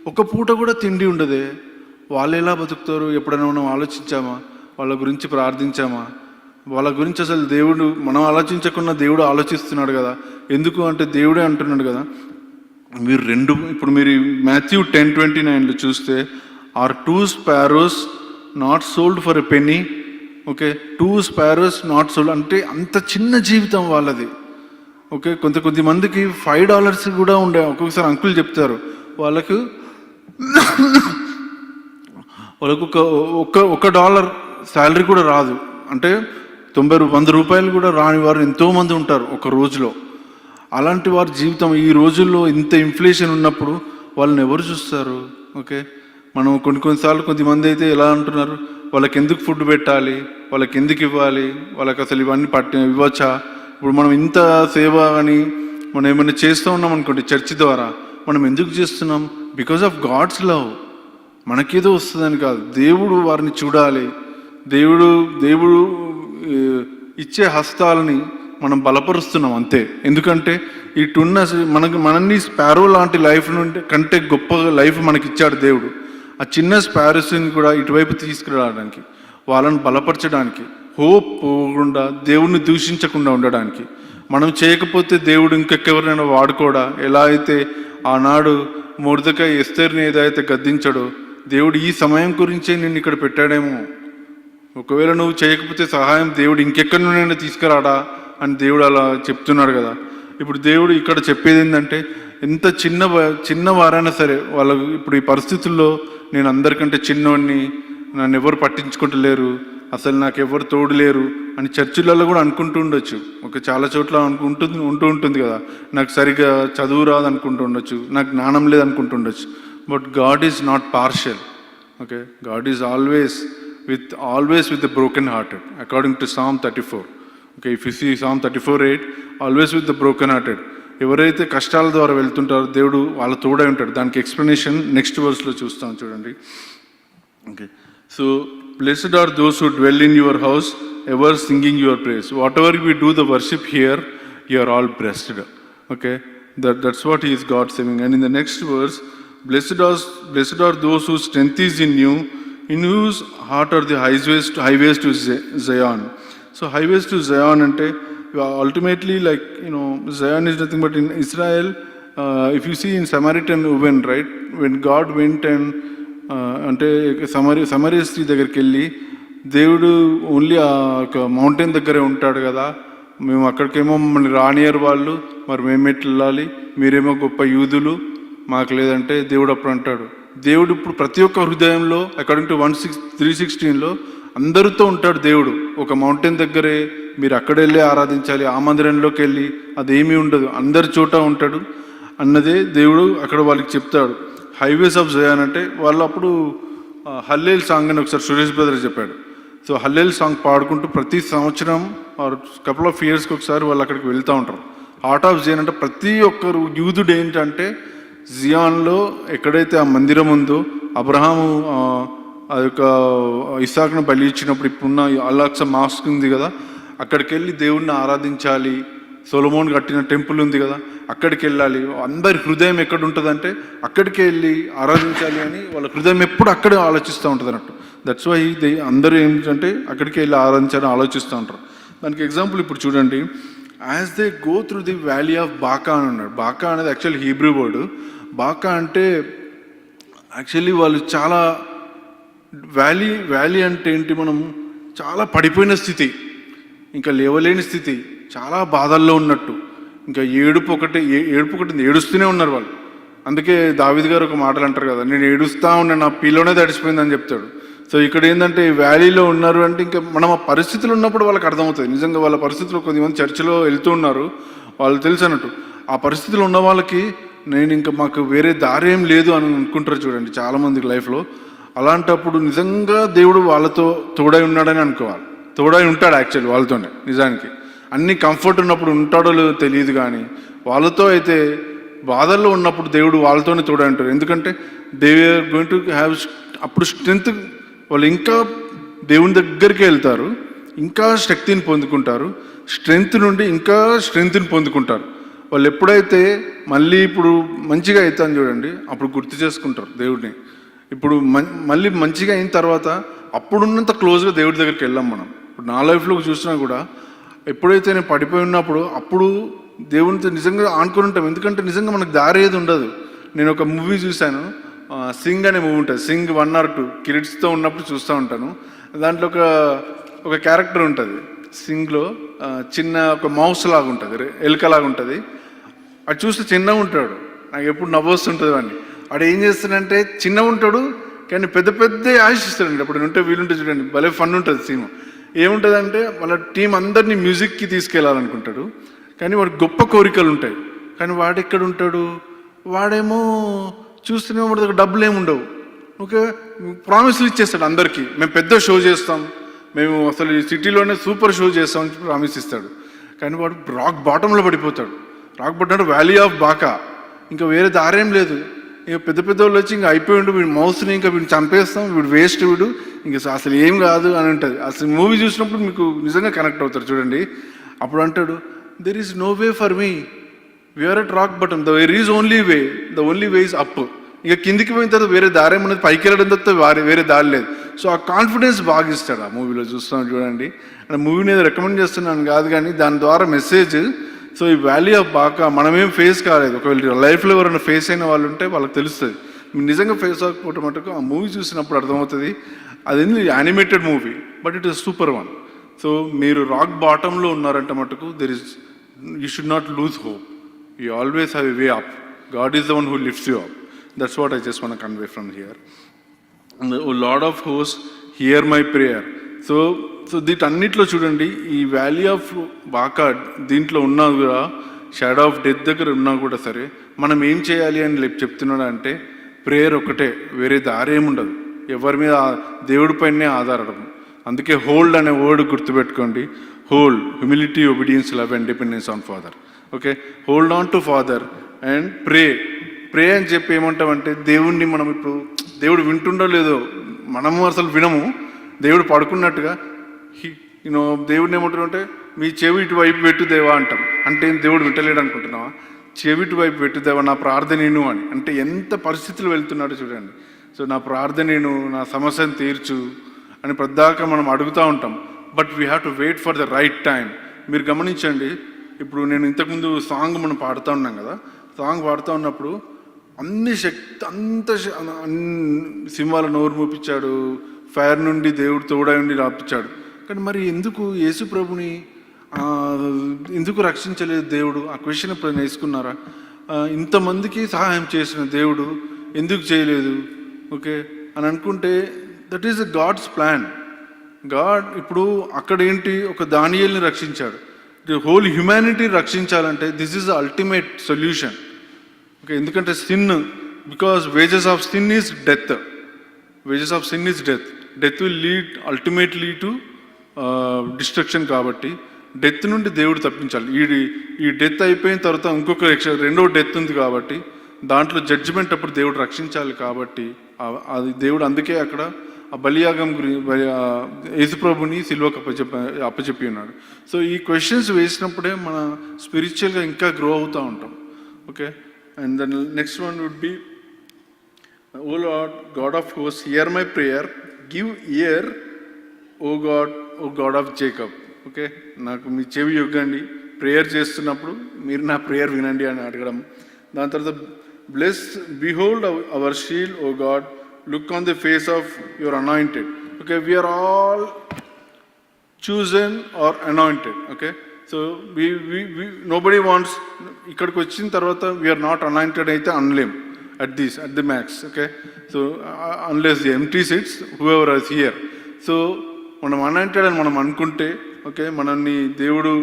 ఒక పూట కూడా తిండి ఉండదే. వాళ్ళు ఎలా బతుకుతారు? ఎప్పుడైనా మనం ఆలోచించామా? వాళ్ళ గురించి ప్రార్థించామా? వాళ్ళ గురించి అసలు దేవుడు మనం ఆలోచించకుండా దేవుడు ఆలోచిస్తున్నాడు కదా. ఎందుకు అంటే దేవుడే అంటున్నాడు కదా. ఇప్పుడు మీరు మాథ్యూ 10:29 చూస్తే are 2 sparrows not sold for a penny. Okay, 2 sparrows not sold అంటే అంత చిన్న జీవితం వాళ్ళది. ఓకే, కొద్దిమందికి $5 కూడా ఉండే. ఒక్కొక్కసారి అంకుల్ చెప్తారు వాళ్ళకు $1 శాలరీ కూడా రాదు. అంటే 90-100 రూపాయలు కూడా రాని వారు ఎంతోమంది ఉంటారు ఒక రోజులో. అలాంటి వారి జీవితం ఈ రోజుల్లో ఇంత ఇన్ఫ్లేషన్ ఉన్నప్పుడు వాళ్ళని ఎవరు చూస్తారు? ఓకే, మనం కొన్నిసార్లు కొద్దిమంది అయితే ఎలా అంటున్నారు, వాళ్ళకి ఎందుకు ఫుడ్ పెట్టాలి, వాళ్ళకి ఎందుకు ఇవ్వాలి, వాళ్ళకి అసలు ఇవన్నీ ఇవ్వచ్చా? ఇప్పుడు మనం ఇంత సేవ అని మనం ఏమైనా చేస్తూ ఉన్నాం అనుకోండి చర్చ్ ద్వారా, మనం ఎందుకు చేస్తున్నాం? Because of God's love. మనకేదో వస్తుందని కాదు, దేవుడు వారిని చూడాలి. దేవుడు ఇచ్చే హస్తాలని మనం బలపరుస్తున్నాం అంతే. ఎందుకంటే ఇటున్న మనల్ని స్పారో లాంటి లైఫ్ నుండి కంటే గొప్ప లైఫ్ మనకి ఇచ్చాడు దేవుడు. ఆ చిన్న స్పారోస్ని కూడా ఇటువైపు తీసుకురావడానికి, వాళ్ళని బలపరచడానికి, హోప్ పోకుండా దేవుడిని దూషించకుండా ఉండడానికి. మనం చేయకపోతే దేవుడు ఇంకెవరినైనా వాడుకోడా? ఎలా అయితే ఆనాడు మొర్దెకై ఎస్తేర్ని ఏదైతే గద్దించాడో, దేవుడు ఈ సమయం గురించే నిన్ను ఇక్కడ పెట్టాడేమో. ఒకవేళ నువ్వు చేయకపోతే సహాయం దేవుడు ఇంకెక్కడి నుండి తీసుకురాడా అని దేవుడు అలా చెప్తున్నాడు కదా. ఇప్పుడు దేవుడు ఇక్కడ చెప్పేది ఏంటంటే, ఎంత చిన్న వారైనా సరే వాళ్ళకు ఇప్పుడు ఈ పరిస్థితుల్లో నేను అందరికంటే చిన్నవాడిని, నన్ను ఎవరు పట్టించుకుంటలేరు, అసలు నాకు ఎవరు తోడు లేరు అని చర్చిలలో కూడా అనుకుంటూ ఉండొచ్చు. చాలా చోట్ల ఉంటూ ఉంటుంది కదా. నాకు సరిగ్గా చదువు రాదు అనుకుంటూ ఉండొచ్చు, నాకు జ్ఞానం లేదు అనుకుంటూ ఉండొచ్చు. But God is not partial. Okay, God is always with the broken hearted according to Psalm 34. Okay, if you see Psalm 34:8, always with the broken hearted. ఎవరైతే కష్టాల ద్వారా వెళ్తుంటారో దేవుడు వాళ్ళ తోడై ఉంటాడు. దానికి ఎక్స్ప్లెనేషన్ నెక్స్ట్ వర్స్లో చూస్తాం చూడండి. Okay, so blessed are those who dwell in your house ever singing your praise. Whatever we do the worship here, you are all blessed. Okay, that's what he is God saying. And in the next verse, blessed are those whose strength is in you, in whose heart are the highways to Zion. So highways to Zion ante ultimately, like, Zion is nothing but in Israel. If you see in Samaritan woman, right, when God went and అంటే Samaria స్త్రీ దగ్గరికి వెళ్ళి దేవుడు only ఒక mountain దగ్గరే ఉంటాడు కదా, మేము అక్కడికేమో మమ్మల్ని రానియర్ వాళ్ళు, మరి మేమెట్లు వెళ్ళాలి, మీరేమో గొప్ప యూదులు, మాకు లేదంటే దేవుడు అప్పుడు అంటాడు, దేవుడు ఇప్పుడు ప్రతి ఒక్క హృదయంలో అకార్డింగ్ టు 3:16 అందరితో ఉంటాడు దేవుడు. ఒక మౌంటైన్ దగ్గరే మీరు అక్కడ వెళ్ళి ఆరాధించాలి, ఆ మందిరంలోకి వెళ్ళి అదేమీ ఉండదు, అందరి చోట ఉంటాడు అన్నదే దేవుడు అక్కడ వాళ్ళకి చెప్తాడు. హైవేస్ ఆఫ్ జయాన్ అంటే వాళ్ళు అప్పుడు హల్లేల్ సాంగ్ అని ఒకసారి సురేష్ బ్రదర్ చెప్పాడు. సో హల్లేల్ సాంగ్ పాడుకుంటూ ప్రతి సంవత్సరం ఆర్ కపుల్ ఆఫ్ ఇయర్స్కి ఒకసారి వాళ్ళు అక్కడికి వెళ్తూ ఉంటారు. హార్ట్ ఆఫ్ జియాన్ అంటే ప్రతి ఒక్కరు యూదుడు ఏంటంటే జియాన్లో ఎక్కడైతే ఆ మందిరం ఉందో, అబ్రహాము ఆ యొక్క ఇస్సాకును బలి ఇచ్చినప్పుడు ఇప్పుడున్న అల్-అక్సా మాస్క్ ఉంది కదా, అక్కడికి వెళ్ళి దేవుడిని ఆరాధించాలి. సొలొమోన్ కట్టిన టెంపుల్ ఉంది కదా, అక్కడికి వెళ్ళాలి. అందరి హృదయం ఎక్కడ ఉంటుందంటే అక్కడికి వెళ్ళి ఆరాధించాలి అని వాళ్ళ హృదయం ఎప్పుడు అక్కడే ఆలోచిస్తూ ఉంటుంది అన్నట్టు. దట్స్ వై అందరూ ఏంటంటే అక్కడికి వెళ్ళి ఆరాధించాలని ఆలోచిస్తూ ఉంటారు. దానికి ఎగ్జాంపుల్ ఇప్పుడు చూడండి, as they go through the valley of బాకా అని అన్నాడు. బాకా అనేది యాక్చువల్ హీబ్రూ వర్డ్. బాకా అంటే యాక్చువల్లీ వాళ్ళు చాలా వ్యాలీ అంటే ఏంటి, మనం చాలా పడిపోయిన స్థితి, ఇంకా లేవలేని స్థితి, చాలా బాధల్లో ఉన్నట్టు, ఇంకా ఏడుపు ఒకటి ఏడుస్తూనే ఉన్నారు వాళ్ళు. అందుకే దావీదు గారు ఒక మాటలు అంటారు కదా, నేను ఏడుస్తూ ఉన్నాను, నా పిల్లోనే తడిసిపోయిందని చెప్తాడు. సో ఇక్కడ ఏంటంటే వ్యాలీలో ఉన్నారు అంటే ఇంకా మనం ఆ పరిస్థితులు ఉన్నప్పుడు వాళ్ళకి అర్థమవుతుంది. నిజంగా వాళ్ళ పరిస్థితులు కొద్దిమంది చర్చిలో వెళ్తూ ఉన్నారు, వాళ్ళు తెలుసు అన్నట్టు. ఆ పరిస్థితులు ఉన్న వాళ్ళకి నేను ఇంకా మాకు వేరే దారి ఏం లేదు అని అనుకుంటారు చూడండి చాలామందికి లైఫ్లో. అలాంటప్పుడు నిజంగా దేవుడు వాళ్ళతో తోడై ఉన్నాడని అనుకోవాలి. తోడై ఉంటాడు యాక్చువల్లీ వాళ్ళతోనే. నిజానికి అన్ని కంఫర్ట్ ఉన్నప్పుడు ఉంటాడో లేదో తెలియదు, కానీ వాళ్ళతో అయితే బాధల్లో ఉన్నప్పుడు దేవుడు వాళ్ళతోనే తోడై ఉంటారు. ఎందుకంటే they are going to have అప్పుడు స్ట్రెంగ్త్, వాళ్ళు ఇంకా దేవుని దగ్గరికి వెళ్తారు, ఇంకా శక్తిని పొందుకుంటారు, స్ట్రెంగ్త్ నుండి ఇంకా స్ట్రెంగ్త్ని పొందుకుంటారు. వాళ్ళు ఎప్పుడైతే మళ్ళీ ఇప్పుడు మంచిగా అవుతాను చూడండి, అప్పుడు గుర్తు చేసుకుంటారు దేవుడిని. ఇప్పుడు మళ్ళీ మంచిగా అయిన తర్వాత అప్పుడున్నంత క్లోజ్గా దేవుడి దగ్గరికి వెళ్ళాం మనం. ఇప్పుడు నా లైఫ్లో చూసినా కూడా ఎప్పుడైతే నేను పడిపోయి ఉన్నప్పుడు అప్పుడు దేవునితో నిజంగా ఆనుకొని ఉంటాం. ఎందుకంటే నిజంగా మనకు దారి ఏది ఉండదు. నేను ఒక మూవీ చూశాను, సింగ్ అనే మూవీ ఉంటుంది, సింగ్ 1 or 2 కిడ్స్తో ఉన్నప్పుడు చూస్తూ ఉంటాను. దాంట్లో ఒక క్యారెక్టర్ ఉంటుంది సింగ్లో, చిన్న ఒక మౌస్ లాగా ఉంటుంది, ఎలుకలాగా ఉంటుంది. అది చూస్తే చిన్నగా ఉంటాడు, నాకు ఎప్పుడు నవ్వొస్తుంటుంది వాడిని. వాడు ఏం చేస్తాడంటే చిన్నగా ఉంటాడు కానీ పెద్ద పెద్ద ఆశిస్తాడండి. అప్పుడు ఉంటే వీలుంటే చూడండి, భలే ఫన్ ఉంటుంది సీన్. ఏముంటుందంటే వాళ్ళ టీం అందరినీ మ్యూజిక్కి తీసుకెళ్ళాలనుకుంటాడు, కానీ వాడికి గొప్ప కోరికలు ఉంటాయి. కానీ వాడు ఎక్కడ ఉంటాడు, వాడేమో చూస్తూనే వాడి దగ్గర డబ్బులు ఏమి ఉండవు. ఓకే, ప్రామిస్లు ఇచ్చేస్తాడు అందరికీ, మేము పెద్ద షో చేస్తాం, మేము అసలు ఈ సిటీలోనే సూపర్ షో చేస్తామని ప్రామిస్ ఇస్తాడు. కానీ వాడు రాక్ బాటంలో పడిపోతాడు. రాక్ బాటం వ్యాలీ ఆఫ్ బాకా, ఇంకా వేరే దారేం లేదు. ఇక పెద్ద పెద్ద వాళ్ళు వచ్చి ఇంకా అయిపోయిండు, వీడు మౌస్ని ఇంకా వీడిని చంపేస్తాం, వీడు వేస్ట్, వీడు ఇంకా అసలు ఏం కాదు అని ఉంటుంది. అసలు మూవీ చూసినప్పుడు మీకు నిజంగా కనెక్ట్ అవుతారు చూడండి. అప్పుడు అంటాడు, there is no way for me, we're at rock bottom, the where is only way, the only way is up. ఇక కిందికి పోయిన తర్వాత వేరే దారి ఏమన్నది, పైకి వెళ్ళడం తప్ప వేరే దారి లేదు. సో ఆ కాన్ఫిడెన్స్ బాగా ఇస్తాడు ఆ మూవీలో. చూస్తాం చూడండి, అంటే మూవీని ఏదో రికమెండ్ చేస్తున్నాను కాదు, కానీ దాని ద్వారా మెసేజ్. సో ఈ వాల్యూ ఆఫ్ బాకా మనమేం ఫేస్ కాలేదు, ఒకవేళ లైఫ్లో ఎవరైనా ఫేస్ అయిన వాళ్ళు ఉంటే వాళ్ళకి తెలుస్తుంది. మీరు నిజంగా ఫేస్ అవ్వకపోవటం మటుకు ఆ మూవీ చూసినప్పుడు అర్థమవుతుంది. అది animated movie, but it is super one. So మీరు రాక్ బాటంలో ఉన్నారంటే మటుకు you should not lose hope, you always have a way up. God is the one who lifts you up. That's what I just want to convey from here. And the Lord of hosts, hear my prayer. So దీటన్నిట్లో చూడండి, ఈ valley of బాకా దీంట్లో ఉన్నా కూడా, shadow of death దగ్గర ఉన్నా కూడా సరే, మనం ఏం చేయాలి అని చెప్తున్నాడు అంటే ప్రేయర్ ఒకటే, వేరే దారి ఏముండదు. ఎవరి మీద, దేవుడి పైనే ఆధారపడము. అందుకే హోల్డ్ అనే వర్డ్ గుర్తుపెట్టుకోండి. Hold, humility, obedience, love and dependence on father. Okay, hold on to father and pray అని చెప్పి ఏమంటామంటే, దేవుణ్ణి మనం ఇప్పుడు దేవుడు వింటుండో లేదో మనము అసలు వినము. దేవుడు పడుకున్నట్టుగా దేవుడిని ఏమంటారంటే, మీ చెవి ఇటువైపు పెట్టు దేవా అంటాం. అంటే దేవుడు వింటలేడు అనుకుంటున్నావా? చెవి ఇటువైపు పెట్టు దేవా, నా ప్రార్థన నేను అని. అంటే ఎంత పరిస్థితులు వెళ్తున్నాడో చూడండి. సో నా ప్రార్థన నేను, నా సమస్యను తీర్చు అని ప్రద్దాకా మనం అడుగుతూ ఉంటాం. But we have to wait for the right time. మీరు గమనించండి, ఇప్పుడు నేను ఇంతకుముందు సాంగ్ మనం పాడుతూ ఉన్నాం కదా, సాంగ్ పాడుతూ ఉన్నప్పుడు అన్ని శక్తి సింహాల నోరు మూపించాడు, ఫైర్ నుండి దేవుడు తోడై ఉండి రాపించాడు. కానీ మరి ఎందుకు యేసు ప్రభుని ఎందుకు రక్షించలేదు దేవుడు? ఆ క్వశ్చన్ ఎప్పుడైనా వేసుకున్నారా? ఇంతమందికి సహాయం చేసిన దేవుడు ఎందుకు చేయలేదు? ఓకే అని అనుకుంటే that is the God's plan. God ఇప్పుడు అక్కడ ఏంటి, ఒక దానియేలుని రక్షించాడు. హోల్ హ్యుమానిటీ రక్షించాలంటే this is the ultimate solution. Okay, ఎందుకంటే sin, because wages of sin is death. Wages of sin is death. Death will lead ultimately to destruction. కాబట్టి death నుండి దేవుడు తప్పించాలి. ఈ డెత్ అయిపోయిన తర్వాత ఇంకొక రెండో డెత్ ఉంది కాబట్టి దాంట్లో జడ్జిమెంట్ అప్పుడు దేవుడు రక్షించాలి. కాబట్టి అది దేవుడు అందుకే అక్కడ ఆ బలియాగం యేసుప్రభుని సిలువకు అప్పచెప్పి ఉన్నాడు. సో ఈ క్వశ్చన్స్ వేసినప్పుడే మన స్పిరిచువల్గా ఇంకా గ్రో అవుతూ ఉంటాం. Okay, and then next one would be, O Lord God of hosts, hear my prayer, give ear O God of Jacob. Okay, నాకు మీ చెవి యొగ్గండి, ప్రేయర్ చేస్తున్నప్పుడు మీరు నా ప్రేయర్ వినండి అని అడగడం. దాని తర్వాత bless, behold our shield O God, look on the face of your anointed. Okay, we're all chosen or anointed. Okay, so we nobody wants ikkadiki vachin tarvata we are not anointed aithe anlem at the max. Okay, so unless the empty seats whoever is here, so manam anointed అని మనం అనుకుంటే okay మనల్ని దేవుడు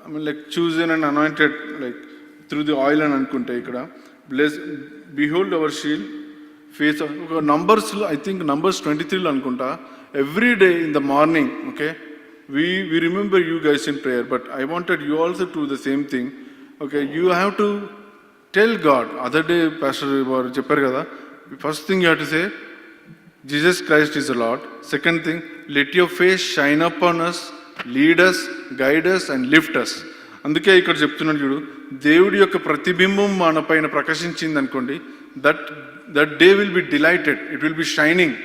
I mean like chosen and anointed like through the oil అని అనుకుంటే ఇక్కడ bless behold our shield face of numbers I think numbers 23 అనుకుంటా every day in the morning. Okay, we remember you guys in prayer, but I wanted you also to do the same thing. Okay, you have to tell God. Other day pastor varu chepparu kada, first thing you have to say Jesus Christ is the Lord. Second thing, let your face shine upon us, lead us, guide us and lift us. అందుకే ఇక్కడ చెప్తున్నాడు చూడు, దేవుడి యొక్క ప్రతిబింబం మన పైన ప్రకాశించింది అనుకోండి, that day will be delighted, it will be shining.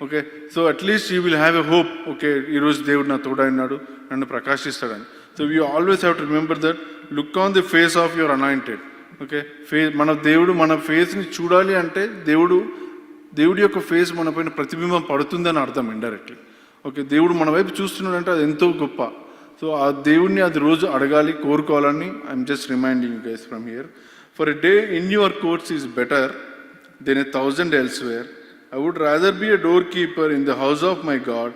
Okay, so at least you will have a hope. Okay, ఈరోజు దేవుడు నా తోడైనాడు, నన్ను ప్రకాశిస్తాడని. So we always have to remember that, look on the face of your anointed. Okay, మన దేవుడు మన ఫేస్ని చూడాలి అంటే దేవుడి యొక్క ఫేస్ మన పైన ప్రతిబింబం పడుతుందని అర్థం ఇండైరెక్ట్లీ. ఓకే, దేవుడు మన వైపు చూస్తున్నాడంటే అది ఎంతో గొప్ప. సో ఆ దేవుడిని అది రోజు అడగాలి, కోరుకోవాలని I'm just reminding you guys from here. For a day in your courts is better then 1,000 elsewhere. I would rather be a doorkeeper in the house of my God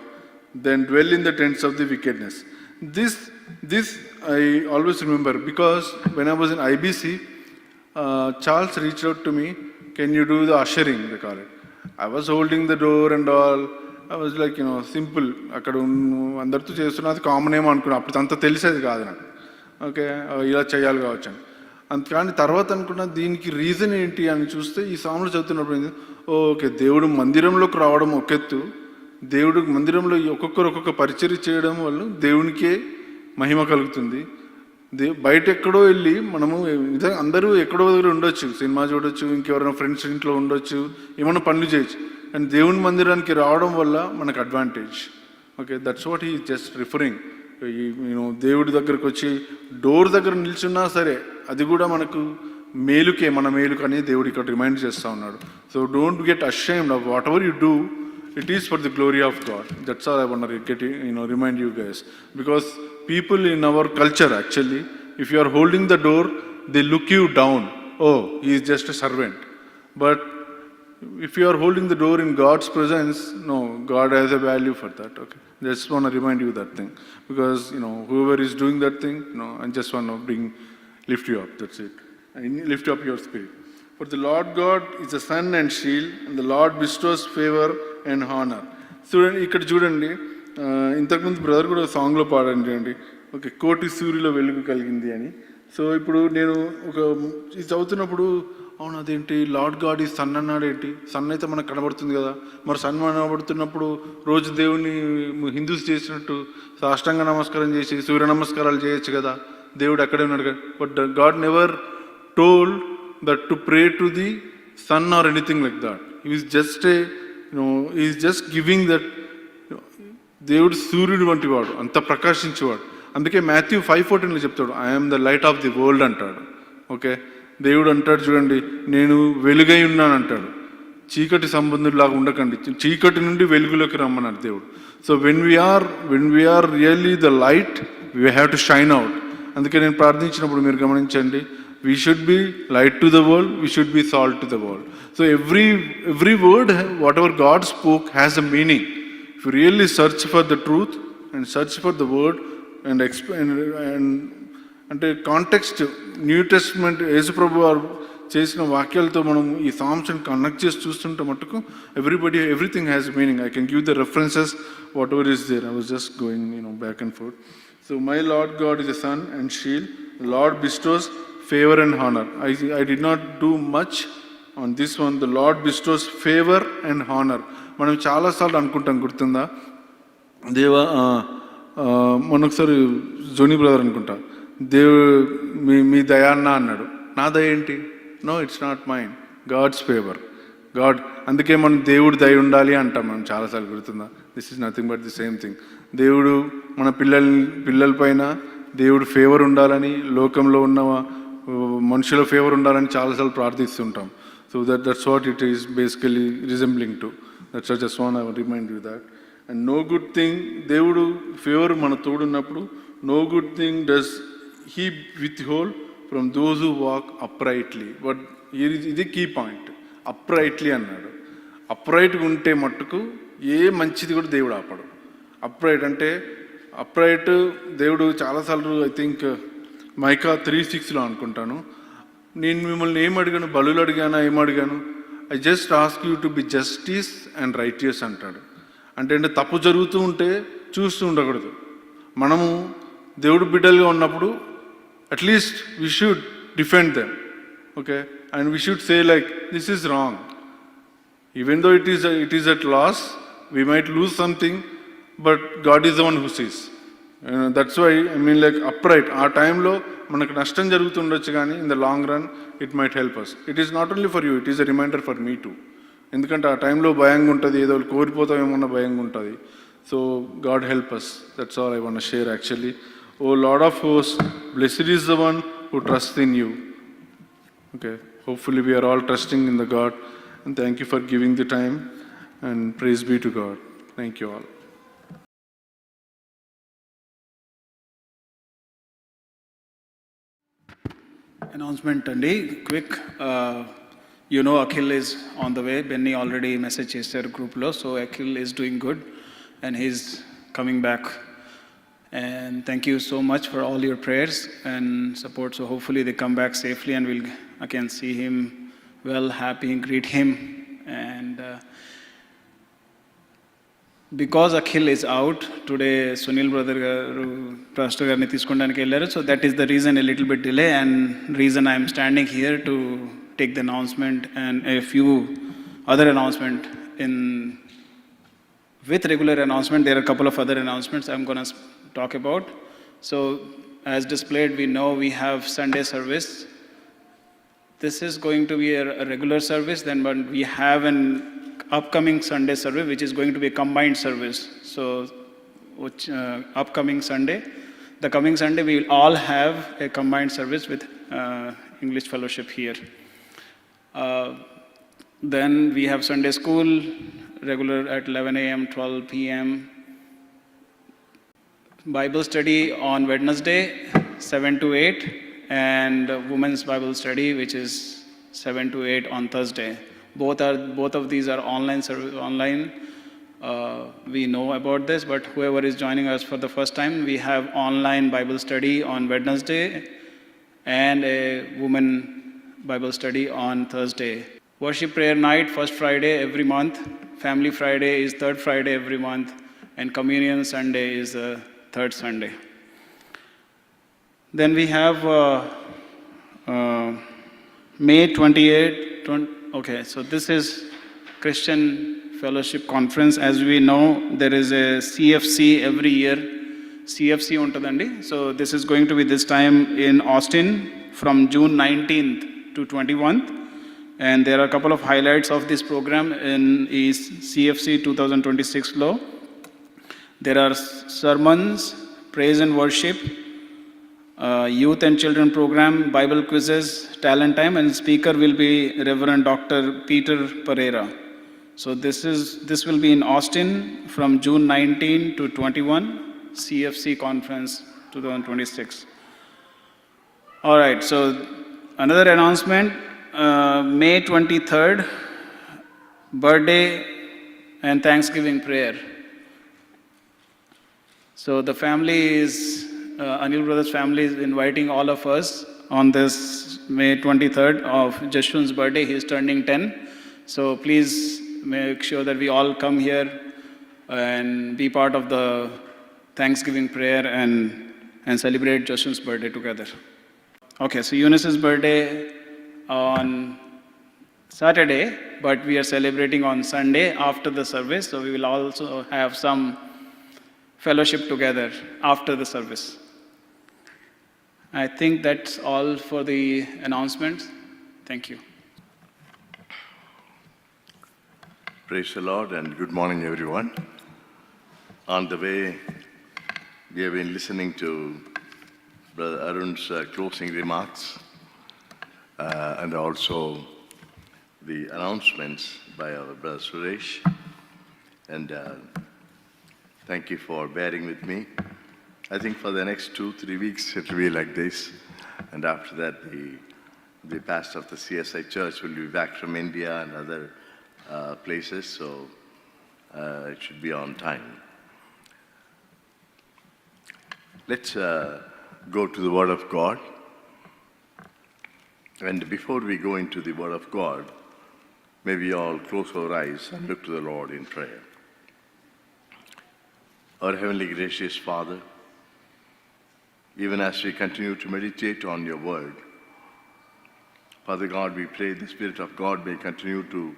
than dwell in the tents of the wickedness. This I always remember, because when I was in IBC, Charles reached out to me, can you do the ushering, they call it. I was holding the door and all. I was like, simple. అక్కడ అందరితో చేస్తున్నది common ఏమో అనుకున్నా, అప్పుడు అంత తెలిసేది కాదు నాకు. ఓకే, ఇలా చేయాలి కావచ్చు అని. అందుకని తర్వాత అనుకున్నా దీనికి రీజన్ ఏంటి అని చూస్తే ఈ సాములు చదువుతున్నప్పుడు ఓకే, దేవుడు మందిరంలోకి రావడం ఒక ఎత్తు, దేవుడు మందిరంలో ఒక్కొక్క పరిచర్య చేయడం వల్ల దేవునికే మహిమ కలుగుతుంది. బయట ఎక్కడో వెళ్ళి మనము అందరూ ఎక్కడో దగ్గర ఉండొచ్చు, సినిమా చూడొచ్చు, ఇంకెవరైనా ఫ్రెండ్స్ ఇంట్లో ఉండొచ్చు, ఏమైనా పనులు చేయొచ్చు, అండ్ దేవుని మందిరానికి రావడం వల్ల మనకు advantage. Okay, that's what he just referring. దేవుడి దగ్గరకు వచ్చి డోర్ దగ్గర నిల్చున్నా సరే అది కూడా మనకు మేలుకే, మన మేలుకు అని దేవుడు ఇక్కడ రిమైండ్ చేస్తూ ఉన్నాడు. So don't get ashamed of what ever you do, it is for the glory of God. That's all I want to get, remind you guys. Because people in our culture, actually, if you are holding the door, they look you down. Oh, he is just a servant. But if you are holding the door in God's presence, no, God has a value for that. Okay, just want to remind you that thing. Because, whoever is doing that thing, I just want to lift you up. That's it. And lift up your spirit. For the Lord God is a sun and shield, and the Lord bestows favor and honor. చూడండి, ఇక్కడ చూడండి, ఇంతకుముందు brother కూడా సాంగ్లో పాడండి అండి, okay, కోటి సూర్యుల వెలుగు కలిగింది అని. సో ఇప్పుడు నేను ఇది చదువుతున్నప్పుడు అవును అదేంటి లార్డ్ గాడ్ ఈ సన్ అన్నాడు ఏంటి, సన్ అయితే మనకు కనబడుతుంది కదా, మరి సన్ కనబడుతున్నప్పుడు రోజు దేవుని హిందూస్ చేసినట్టు సాష్టాంగ నమస్కారం చేసి సూర్య నమస్కారాలు చేయొచ్చు కదా, దేవుడు అక్కడే ఉన్నాడు కదా. But God never told that to pray to the sun or anything like that. He is just he is just giving that, దేవుడు సూర్యుడు వంటి వాడు, అంత ప్రకాశించేవాడు. అందుకే మాథ్యూ 5:14 చెప్తాడు, I'm the light of the world అంటాడు. ఓకే, దేవుడు అంటాడు చూడండి, నేను వెలుగై ఉన్నాను అంటాడు. చీకటి సంబంధులాగా ఉండకండి, చీకటి నుండి వెలుగులోకి రమ్మన్నాడు దేవుడు. So when we're really the light, we have to shine out. అందుకే నేను ప్రార్థించినప్పుడు మీరు గమనించండి, we should be light to the world, we should be salt to the world. So every word, whatever God spoke, has a meaning. If you really search for the truth and search for the word and అంటే context, new testament యేసు ప్రభు వారు చేసిన వాక్యాలతో మనం ఈ సామ్స్ని connect చేసి చూస్తుంటే మటుకు everything has meaning. I can give the references whatever is there. I was just going back and forth. So my Lord God is the sun and shield, Lord bestows favor and honor. I did not do much on this one. The Lord bestows favor and honor. మనం చాలాసార్లు అనుకుంటాం, గుర్తుందా, దేవా మనొకసారి జోని brother అనుకుంటా, మీ దయా అన్న అన్నాడు. నా దయ ఏంటి? No, it's not mine, God's favour. God, అందుకే మనం దేవుడు దయ ఉండాలి అంటాం మనం చాలాసార్లు, గుర్తుందా? This is nothing but the same thing. దేవుడు మన పిల్లల పైన దేవుడు ఫేవర్ ఉండాలని, లోకంలో ఉన్న మనుషుల ఫేవర్ ఉండాలని చాలాసార్లు ప్రార్థిస్తుంటాం. So that's what it is basically resembling to. That's I just want to remind you that. And no good thing, దేవుడు ఫేవర్ మన తోడున్నప్పుడు no good thing does he withhold from those who walk uprightly. But ఇది key point, uprightly అన్నాడు. అప్రైట్గా ఉంటే మట్టుకు ఏ మంచిది కూడా దేవుడు ఆపడు. అప్రైట్ అంటే అప్రైట్ దేవుడు చాలాసార్లు ఐ థింక్ మైకా 3:6 అనుకుంటాను, నేను మిమ్మల్ని ఏం అడిగాను, బలులు అడిగానా, ఏం అడిగాను, I just ask you to be justice and righteous అంటాడు. అంటే తప్పు జరుగుతూ ఉంటే చూస్తూ ఉండకూడదు. మనము దేవుడు బిడ్డలుగా ఉన్నప్పుడు at least we should defend them, okay, and we should say like this is wrong. Even though it is at loss, we might lose something, but God is the one who sees. That's why I mean like upright. ఆ టైంలో మనకు నష్టం జరుగుతుండొచ్చు, కానీ in the long run it might help us. It is not only for you, it is a reminder for me too. ఎందుకంటే ఆ టైంలో భయంగా ఉంటుంది, ఏదో కోల్పోతామేమన్న భయంగా ఉంటుంది. So God help us. That's all I want to share actually. O Lord of hosts, blessed is the one who trust in you. Okay, hopefully we are all trusting in the God, and thank you for giving the time, and praise be to God. Thank you all. Announcement అండి, quick. You know Akhil is on the way. Benny already message చేశారు గ్రూప్లో. So Akhil is doing good and he's coming back. And thank you so much for all your prayers and support. So hopefully they come back safely and we'll again see him well, happy, and greet him. And because Akhil is out today, Sunil brother garu pastor garni తీసుకొనడానికి వెళ్ళారు. So that is the reason a little bit delay, and reason I am standing here to take the announcement and a few other announcement. In with regular announcement, there are a couple of other announcements I'm going to talk about. So as displayed, we know we have Sunday service. This is going to be a regular service, then but we have an upcoming Sunday service which is going to be a combined service. So which upcoming Sunday, the coming Sunday we will all have a combined service with English fellowship here. Then we have Sunday school regular at 11 a.m. 12 p.m. Bible study on Wednesday 7 to 8, and women's Bible study which is 7 to 8 on Thursday. Both of these are online service. Online, we know about this, but whoever is joining us for the first time, we have online Bible study on Wednesday and a women Bible study on Thursday. Worship prayer night first Friday every month. Family Friday is third Friday every month, and communion Sunday is third Sunday. Then we have May 28. Okay, so this is Christian Fellowship Conference. As we know, there is a CFC every year. CFC untadandi. So this is going to be this time in Austin from June 19th to 21st. And there are a couple of highlights of this program in CFC 2026 law. There are sermons, praise and worship, youth and children program, Bible quizzes, talent time, and speaker will be Reverend Dr. Peter Pereira. So this will be in Austin from June 19 to 21, CFC conference 2026. All right, so another announcement, May 23rd, birthday and Thanksgiving prayer. So the family is, Anil Brothers family is inviting all of us on this May 23rd of Jashun's birthday. He is turning 10. So please make sure that we all come here and be part of the Thanksgiving prayer and celebrate Jashun's birthday together. Okay, so Eunice's birthday on Saturday, but we are celebrating on Sunday after the service. So we will also have some fellowship together after the service. I think that's all for the announcements. Thank you. Praise the Lord and good morning, everyone. On the way, we have been listening to Brother Arun's closing remarks and also the announcements by our brother Suresh. And Thank you for bearing with me. I think for the next 2-3 weeks it will be like this. And after that, the pastor of the CSI church will be back from India and other places, so it should be on time. Let's go to the Word of God. And before we go into the Word of God, may we all close our eyes and look to the Lord in prayer. Our heavenly gracious Father, even as we continue to meditate on your word, Father God, we pray the Spirit of God may continue to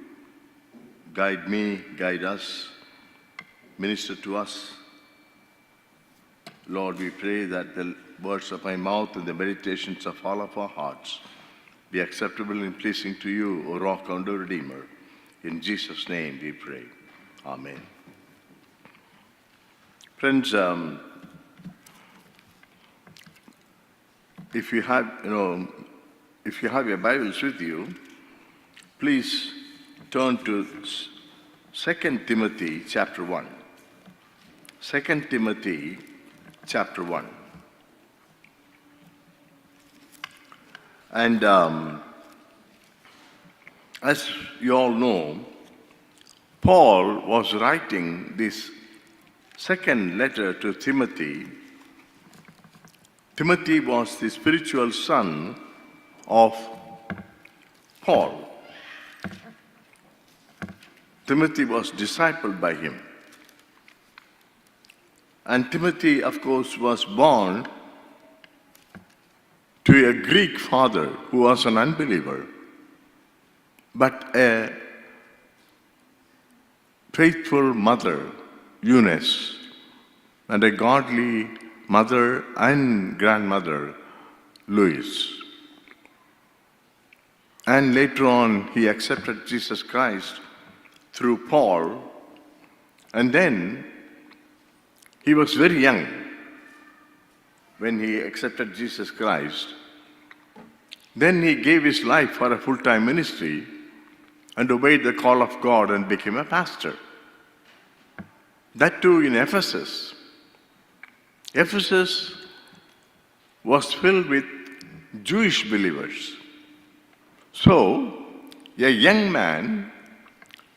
guide me, guide us, minister to us. Lord, we pray that the words of my mouth and the meditations of all of our hearts be acceptable and pleasing to you, O Rock and O Redeemer. In Jesus' name we pray. Amen. Friends, if you have your Bibles with you, please turn to 2 Timothy chapter 1. 2 Timothy chapter 1. And as you all know, Paul was writing this second letter to Timothy. Timothy was the spiritual son of Paul. Timothy was discipled by him. And Timothy, of course, was born to a Greek father who was an unbeliever, but a faithful mother, Eunice, and a godly mother and grandmother, Lois. And later on, he accepted Jesus Christ through Paul, and then he was very young when he accepted Jesus Christ. Then he gave his life for a full-time ministry and obeyed the call of God and became a pastor. That too in Ephesus. Ephesus was filled with Jewish believers. So, a young man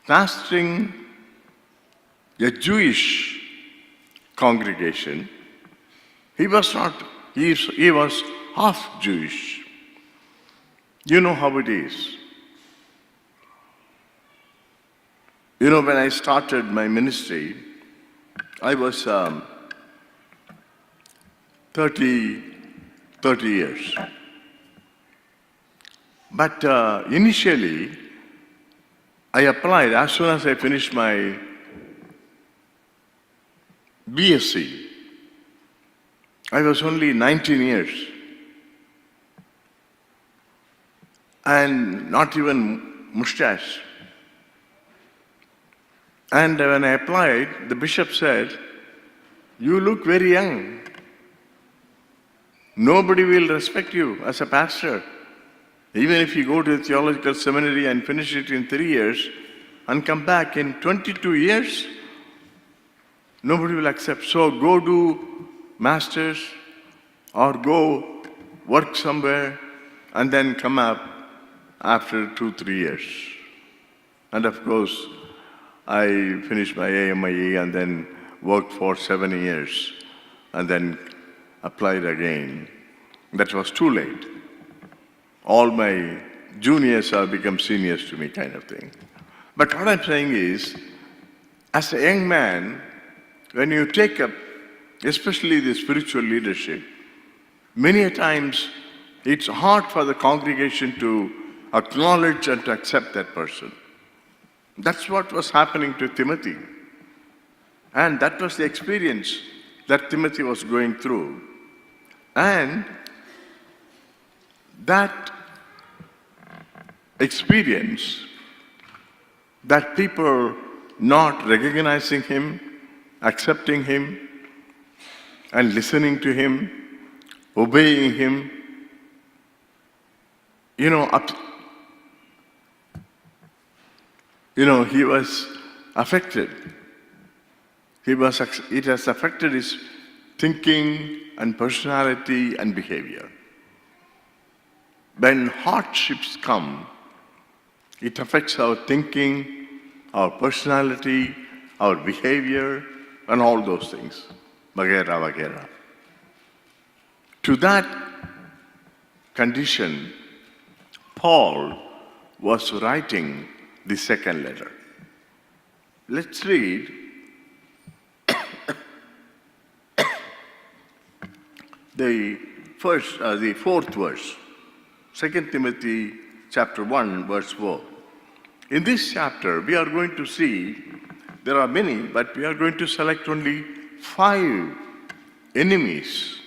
pastoring a Jewish congregation, he was half Jewish. You know how it is. You know, when I started my ministry, I was 30 years. But initially, I applied as soon as I finished my BSc. I was only 19 years. And not even mustache. And when I applied, the bishop said, "You look very young. Nobody will respect you as a pastor. Even if you go to the theological seminary and finish it in 3 years and come back in 22 years, nobody will accept. So go do masters or go work somewhere and then come up after 2-3 years." And of course, I finished my AMIE and then worked for 7 years and then applied again. That was too late. All my juniors have become seniors to me, kind of thing. But what I'm saying is, as a young man, when you take up, especially the spiritual leadership, many a times it's hard for the congregation to acknowledge and to accept that person. That's what was happening to Timothy. And that was the experience that Timothy was going through. And that experience, that people not recognizing him, accepting him, and listening to him, obeying him, he was affected. It has affected his thinking and personality and behavior. When hardships come, it affects our thinking, our personality, our behavior, and all those things. Vagera, vagera. To that condition, Paul was writing the second letter. Let's read the fourth verse, 2 Timothy chapter 1, verse 4. In this chapter, we are going to see, there are many, but we are going to select only 5 enemies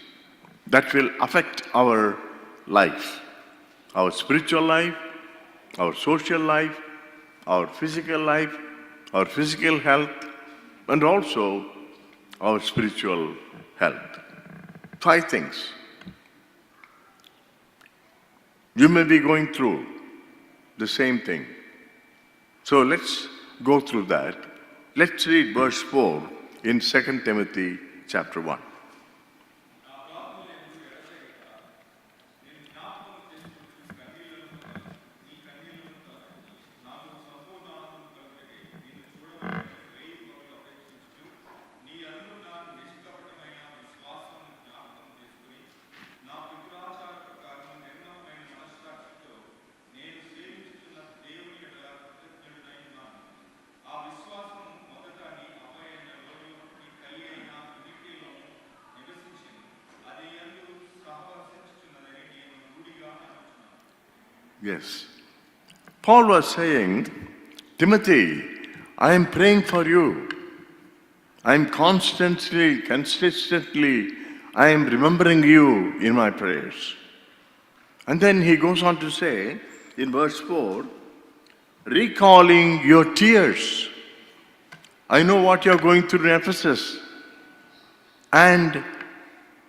that will affect our life, our spiritual life, our social life, our physical health, and also our spiritual health. 5 things. You may be going through the same thing. So let's go through that. Let's read verse 4 in 2 Timothy chapter 1. Yes. Paul was saying, Timothy, I am praying for you. I am consistently, I am remembering you in my prayers. And then he goes on to say, in verse 4, recalling your tears. I know what you are going through in Ephesus. And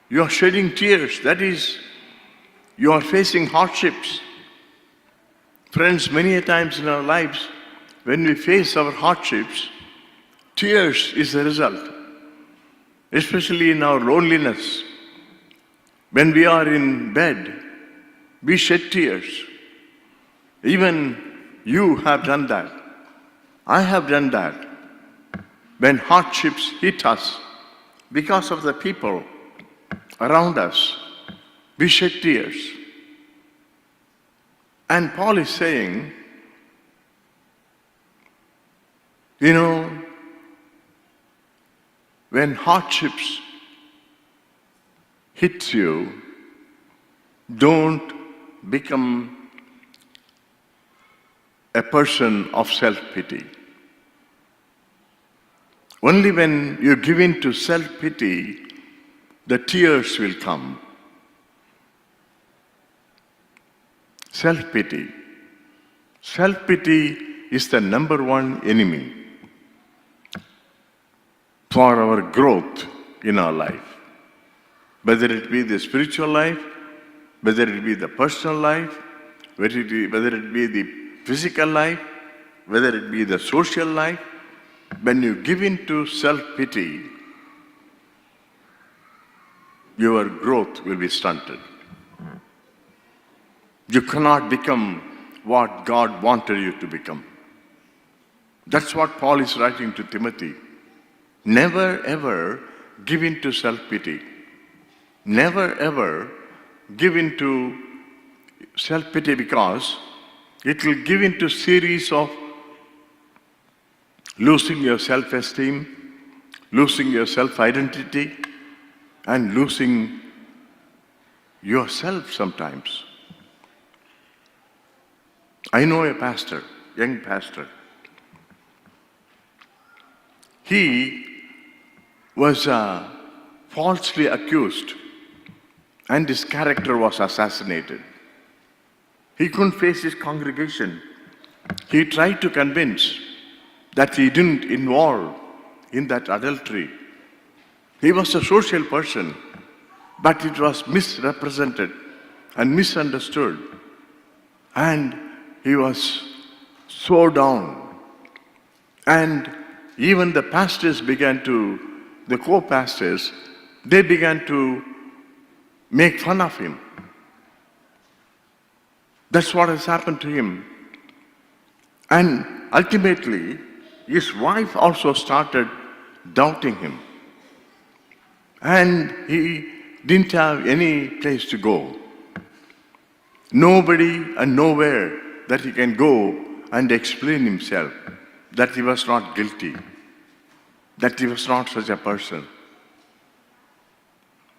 you are shedding tears. That is, you are facing hardships. Friends, many a times in our lives, when we face our hardships, tears is the result. Especially in our loneliness. When we are in bed, we shed tears. Even you have done that. I have done that. When hardships hit us, because of the people around us, we shed tears. And Paul is saying, you know, when hardships hit you, don't become a person of self-pity. Only when you give in to self-pity, the tears will come. Self-pity. Self-pity is the number one enemy for our growth in our life. Whether it be the spiritual life, whether it be the personal life, whether it be the physical life, whether it be the social life, when you give in to self-pity, your growth will be stunted. You cannot become what God wanted you to become. That's what Paul is writing to Timothy. Never ever give in to self-pity. Never ever give in to self-pity, because it will give into series of losing your self-esteem, losing your self-identity, and losing yourself sometimes. I know a pastor, young pastor. He was falsely accused and his character was assassinated. He couldn't face his congregation. He tried to convince that he didn't involve in that adultery. He was a social person, but it was misrepresented and misunderstood. And he was so down. And even the pastors the co-pastors, they began to make fun of him. That's what has happened to him. And ultimately, his wife also started doubting him. And he didn't have any place to go. Nobody and nowhere that he can go and explain himself that he was not guilty, that he was not such a person.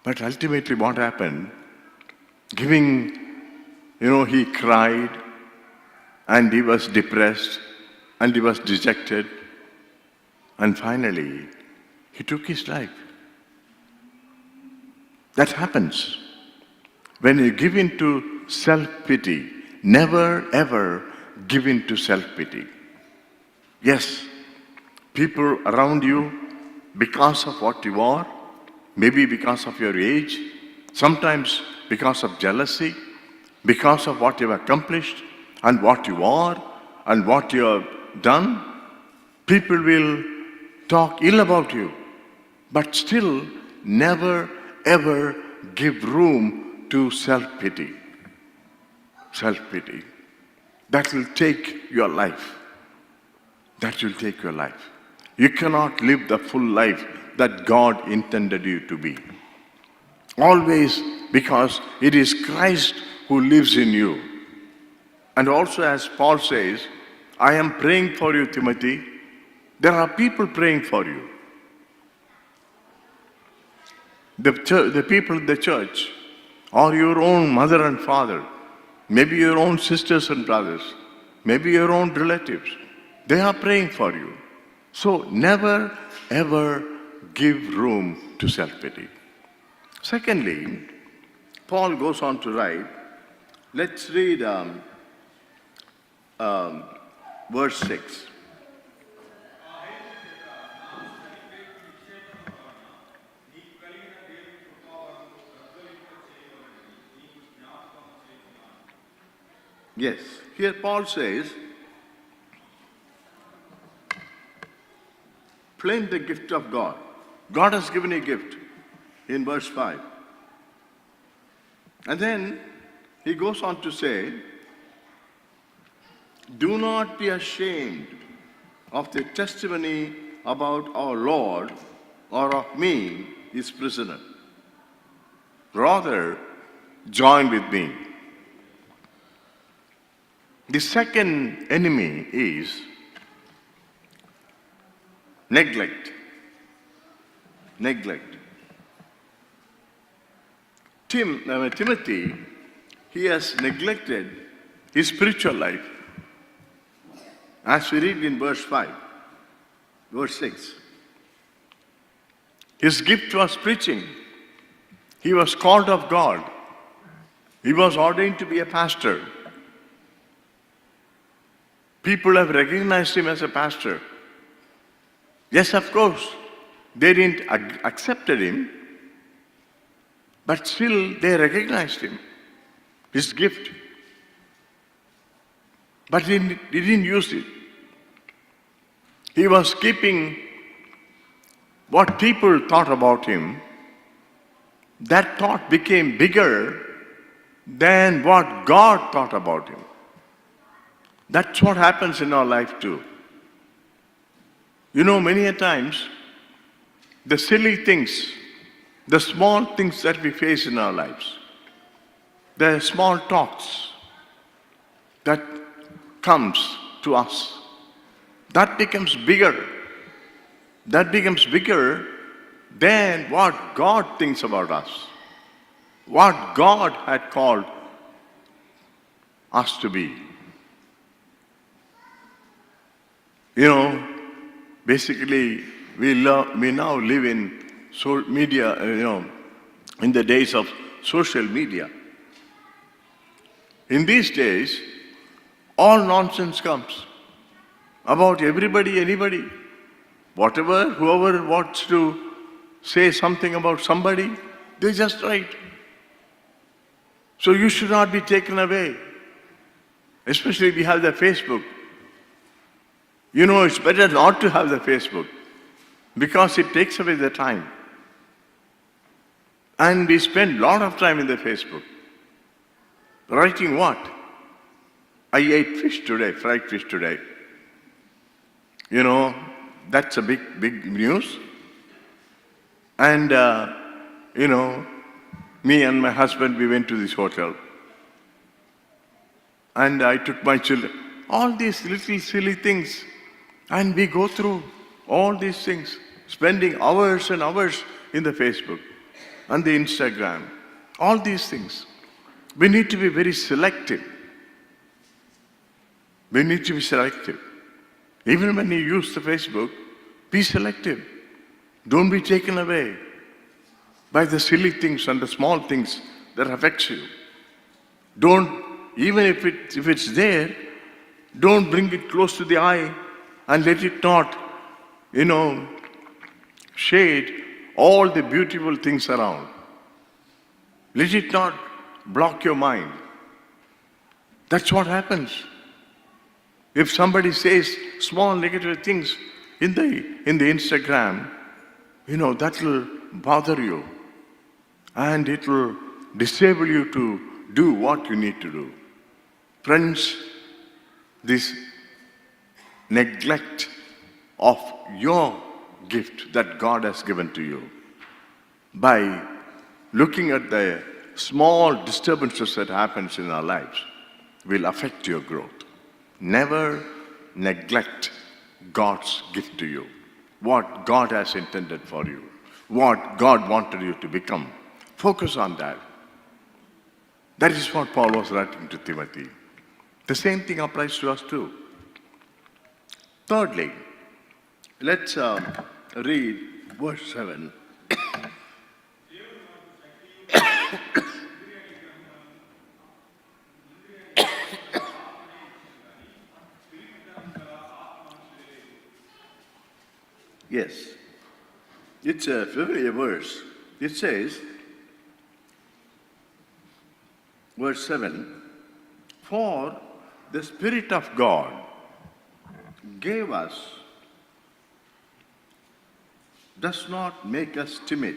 But ultimately what happened, he cried and he was depressed and he was dejected, and finally he took his life. That happens when you give in to self-pity. Never ever give in to self-pity. Yes, people around you, because of what you are, maybe because of your age, sometimes because of jealousy, because of what you have accomplished and what you are and what you have done, people will talk ill about you. But still, never ever give room to self-pity. Self-pity. That will take your life. That will take your life. You cannot live the full life that God intended you to be. Always, because it is Christ who lives in you. And also, as Paul says, I am praying for you, Timothy. There are people praying for you. The people in the church, or your own mother and father, maybe your own sisters and brothers, maybe your own relatives, they are praying for you. So never ever give room to self-pity. Secondly, Paul goes on to write, let's read verse 6. Yes, here Paul says, claim the gift of God. God has given a gift in verse 5. And then he goes on to say, do not be ashamed of the testimony about our Lord or of me, his prisoner. Rather, join with me. The second enemy is neglect. Neglect. Timothy, he has neglected his spiritual life. As we read in verse 5, verse 6. His gift was preaching. He was called of God. He was ordained to be a pastor. People have recognized him as a pastor. Yes, of course, they didn't accepted him, but still they recognized him, his gift. But he didn't use it. He was keeping what people thought about him. That thought became bigger than what God thought about him. That's what happens in our life too. You know, many a times, the silly things, the small things that we face in our lives, the small talks that comes to us, that becomes bigger. That becomes bigger than what God thinks about us, what God had called us to be. You know, basically, we now live in media, in the days of social media. In these days, all nonsense comes about everybody, anybody. Whoever wants to say something about somebody, they just write. So you should not be taken away. Especially we have the Facebook. You know, it's better not to have the Facebook because it takes away the time. And we spend a lot of time in the Facebook. Writing what? I ate fish today, fried fish today. You know, that's a big news. And, you know, me and my husband, we went to this hotel. And I took my children. All these little silly things. And we go through all these things, spending hours and hours in the Facebook and the Instagram. All these things. We need to be very selective. We need to be selective. Even when you use the Facebook, be selective. Don't be taken away by the silly things and the small things that affects you. Don't, even if it's there, don't bring it close to the eye and let it not, you know, shade all the beautiful things around. Let it not block your mind. That's what happens. If somebody says small negative things in the Instagram, you know, that will bother you. And it will disable you to do what you need to do. Friends, this neglect of your gift that God has given to you by looking at the small disturbances that happens in our lives will affect your growth. Never neglect God's gift to you, what God has intended for you, what God wanted you to become. Focus on that. That is what Paul was writing to Timothy. The same thing applies to us too. Thirdly, let's read verse 7. Yes, it's a familiar verse. It says, verse 7, for the Spirit of God gave us, does not make us timid,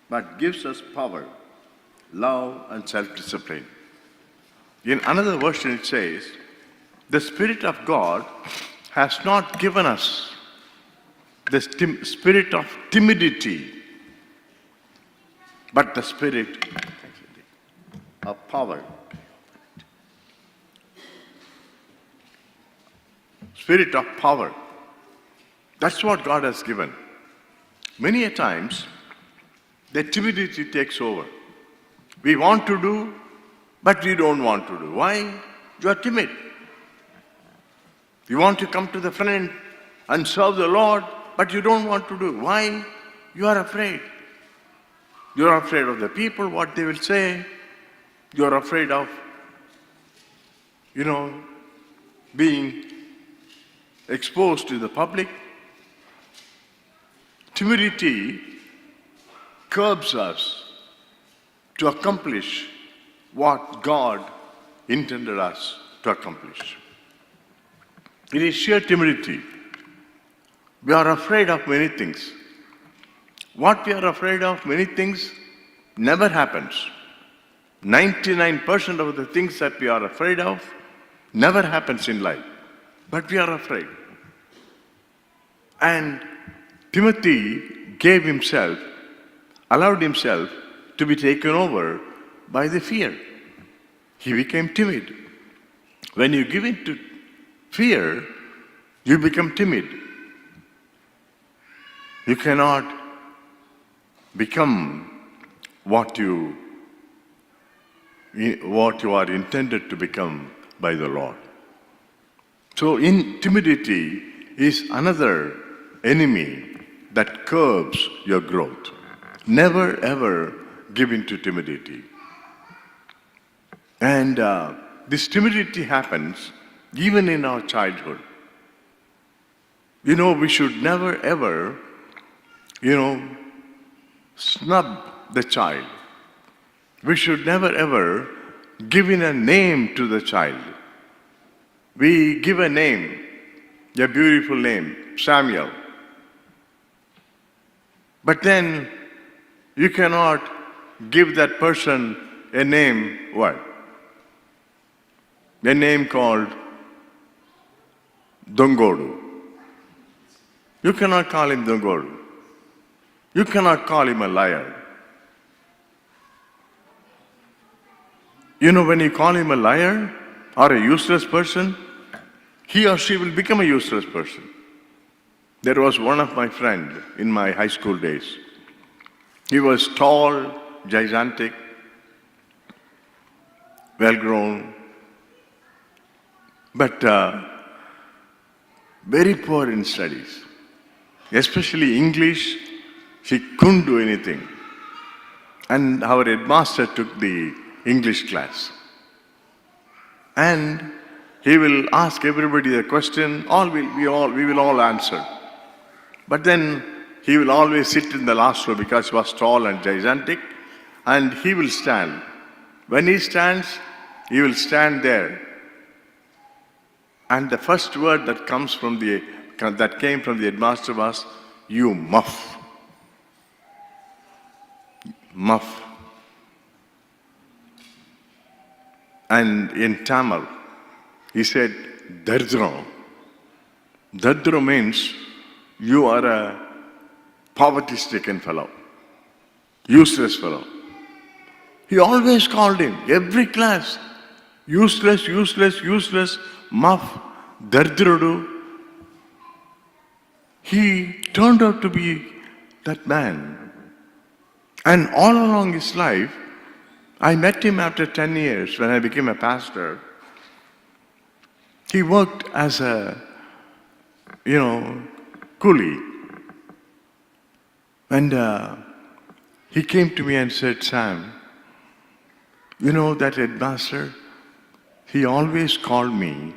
but gives us power, love, and self-discipline. In another version it says, the Spirit of God has not given us the spirit of timidity, but the spirit of power. Spirit of power. That's what God has given. Many a times, the timidity takes over. We want to do, but we don't want to do. Why? You are timid. You want to come to the front and serve the Lord, but you don't want to do. Why? You are afraid. You are afraid of the people, what they will say. You are afraid of, being exposed to the public. Timidity curbs us to accomplish what God intended us to accomplish. It is sheer timidity. We are afraid of many things. What we are afraid of, many things, never happens. 99% of the things that we are afraid of never happens in life. But we are afraid. And Timothy allowed himself to be taken over by the fear. He became timid. When you give in to fear, you become timid. You cannot become what you are intended to become by the Lord. So timidity is another enemy that curbs your growth. Never ever give in to timidity. And this timidity happens even in our childhood. We should never ever snub the child. We should never ever give in a name to the child. We give a name a beautiful name, Samuel. But then you cannot give that person a name, what? A name called Dongodu. You cannot call him Dongodu. You cannot call him a liar. You know, when you call him a liar or a useless person, he or she will become a useless person. There was one of my friends in my high school days. He was tall, gigantic, well-grown, but very poor in studies. Especially English, he couldn't do anything. And our headmaster took the English class. And he will ask everybody a question, we will all answer. But then he will always sit in the last row because he was tall and gigantic, and he will stand. When he stands, he will stand there. And the first word that came from the headmaster was, "You muff." Muff. And in Tamil, he said, "Dardro." Dardro means you are a poverty-stricken fellow, useless fellow. He always called him, every class, useless, useless, useless, muff, dardrudu. He turned out to be that man. And all along his life, I met him after 10 years when I became a pastor. He worked as a, coolie. And he came to me and said, "Sam, you know that headmaster, he always called me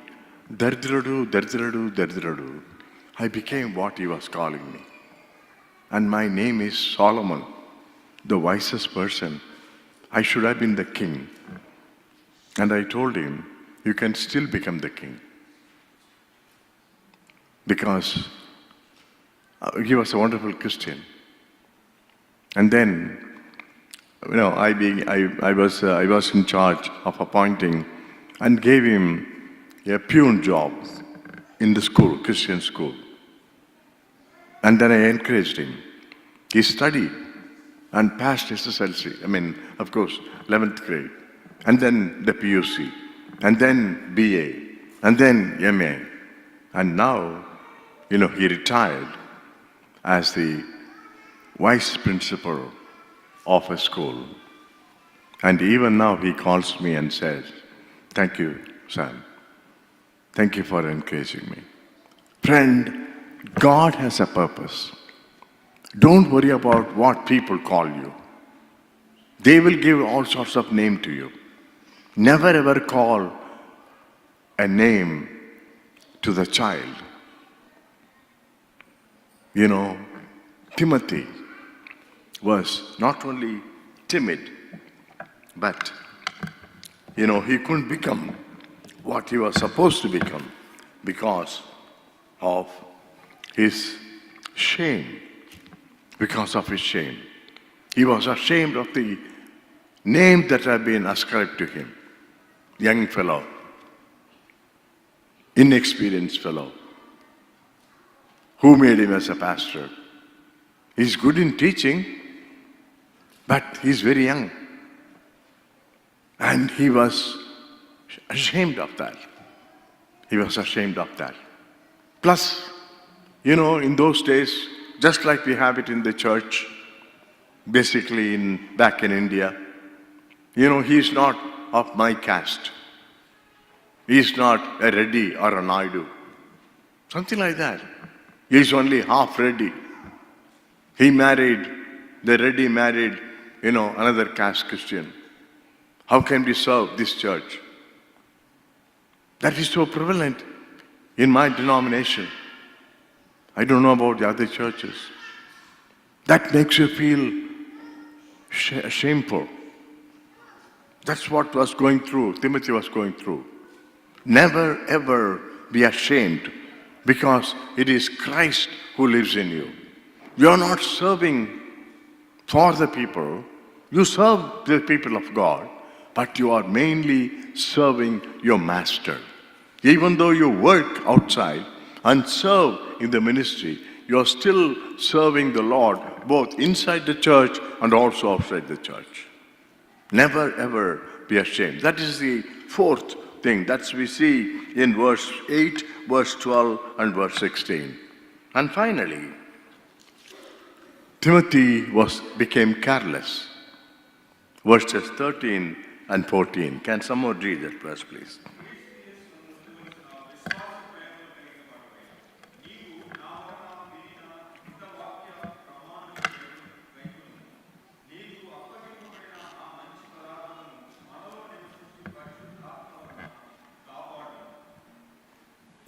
Dardradu, Dardradu, Dardradu. I became what he was calling me. And my name is Solomon, the wisest person. I should have been the king." And I told him, "You can still become the king." Because he was a wonderful Christian. And then, I was in charge of appointing and gave him a peon job in the school, Christian school. And then I encouraged him. He studied and passed SSLC. Of course, 11th grade. And then the PUC. And then BA. And then MA. And now, he retired as the vice principal of a school. And even now he calls me and says, "Thank you, Sam. Thank you for encouraging me." Friend, God has a purpose. Don't worry about what people call you. They will give all sorts of names to you. Never ever call a name to the child. Timothy was not only timid, but, he couldn't become what he was supposed to become because of his shame. Because of his shame. He was ashamed of the name that had been ascribed to him. Young fellow, inexperienced fellow. Who made him as a pastor? He's good in teaching, but he's very young. And he was ashamed of that. He was ashamed of that. Plus, in those days, just like we have it in the church, basically back in India, he's not of my caste. He's not a Reddy or a Naidu. Something like that. He's only half Reddy. The Reddy married, another caste Christian. How can we serve this church? That is so prevalent in my denomination. I don't know about the other churches. That makes you feel shameful. That's what Timothy was going through. Never ever be ashamed because it is Christ who lives in you. You are not serving for the people. You serve the people of God, but you are mainly serving your master. Even though you work outside and serve in the ministry, you are still serving the Lord both inside the church and also outside the church. Never ever be ashamed. That is the fourth thing that we see in verse 8, verse 12, and verse 16. And finally, Timothy became careless. Verses 13 and 14. Can someone read that verse, please?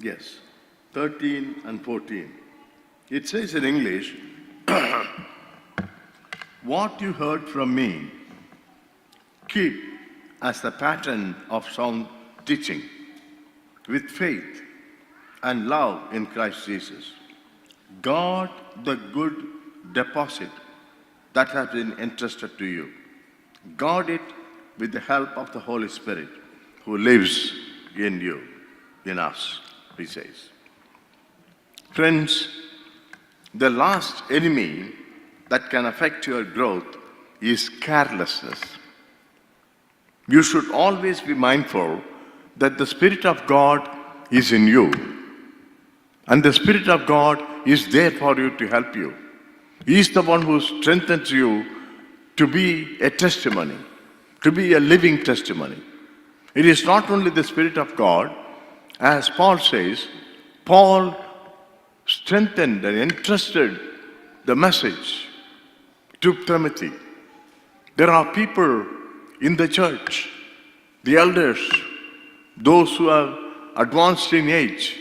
Yes, 13 and 14. It says in English, what you heard from me, keep as the pattern of sound teaching, with faith and love in Christ Jesus. Guard the good deposit that has been entrusted to you. Guard it with the help of the Holy Spirit who lives in you, in us, he says. Friends, the last enemy that can affect your growth is carelessness. You should always be mindful that the Spirit of God is in you. And the Spirit of God is there for you to help you. He is the one who strengthens you to be a testimony, to be a living testimony. It is not only the Spirit of God, as Paul says, Paul strengthened and entrusted the message to Timothy. There are people in the church, the elders, those who are advanced in age.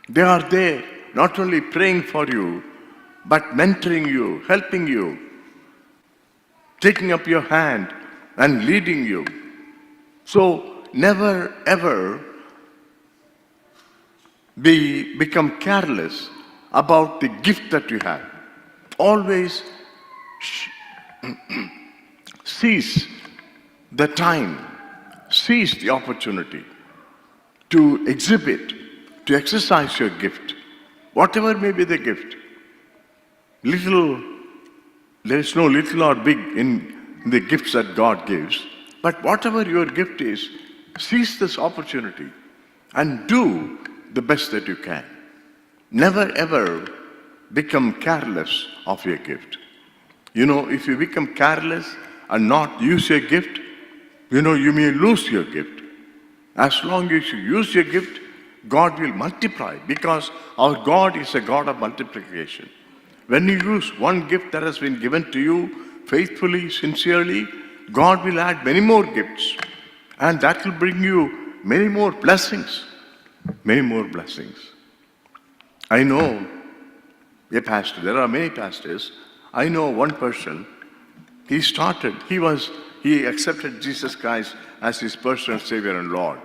They are there not only praying for you, but mentoring you, helping you, taking up your hand and leading you. So never ever become careless about the gift that you have. Always seize the time, seize the opportunity to exhibit, to exercise your gift, whatever may be the gift. There is no little or big in the gifts that God gives, but whatever your gift is, seize this opportunity and do the best that you can. Never ever become careless of your gift. You know, if you become careless and not use your gift, you may lose your gift. As long as you use your gift, God will multiply, because our God is a God of multiplication. When you use one gift that has been given to you faithfully, sincerely, God will add many more gifts, and that will bring you many more blessings. Many more blessings. I know a pastor, there are many pastors. I know one person, he accepted Jesus Christ as his personal Savior and Lord.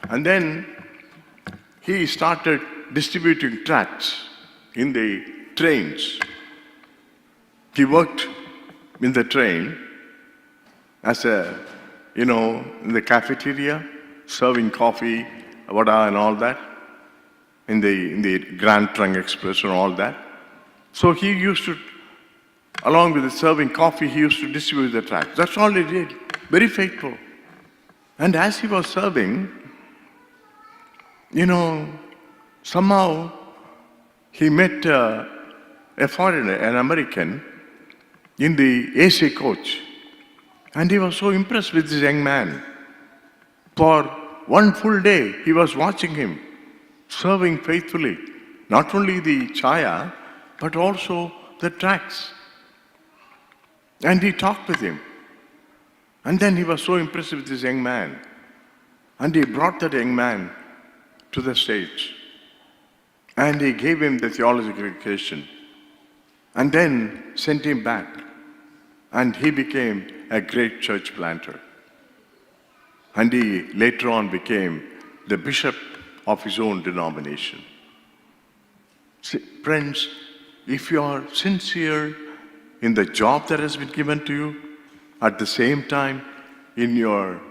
And then he started distributing tracts in the trains. He worked in the train as in the cafeteria, serving coffee, vada and all that, in the Grand Trunk Express and all that. So he used to, along with the serving coffee, he used to distribute the tracts. That's all he did. Very faithful. And as he was serving, somehow he met a foreigner, an American, in the AC coach. And he was so impressed with this young man. For one full day, he was watching him, serving faithfully, not only the chaya, but also the tracts. And he talked with him. And then he was so impressed with this young man. And he brought that young man to the stage. And he gave him the theological education. And then sent him back. And he became a great church planter. And he later on became the bishop of his own denomination. Friends, if you are sincere in the job that has been given to you, at the same time in your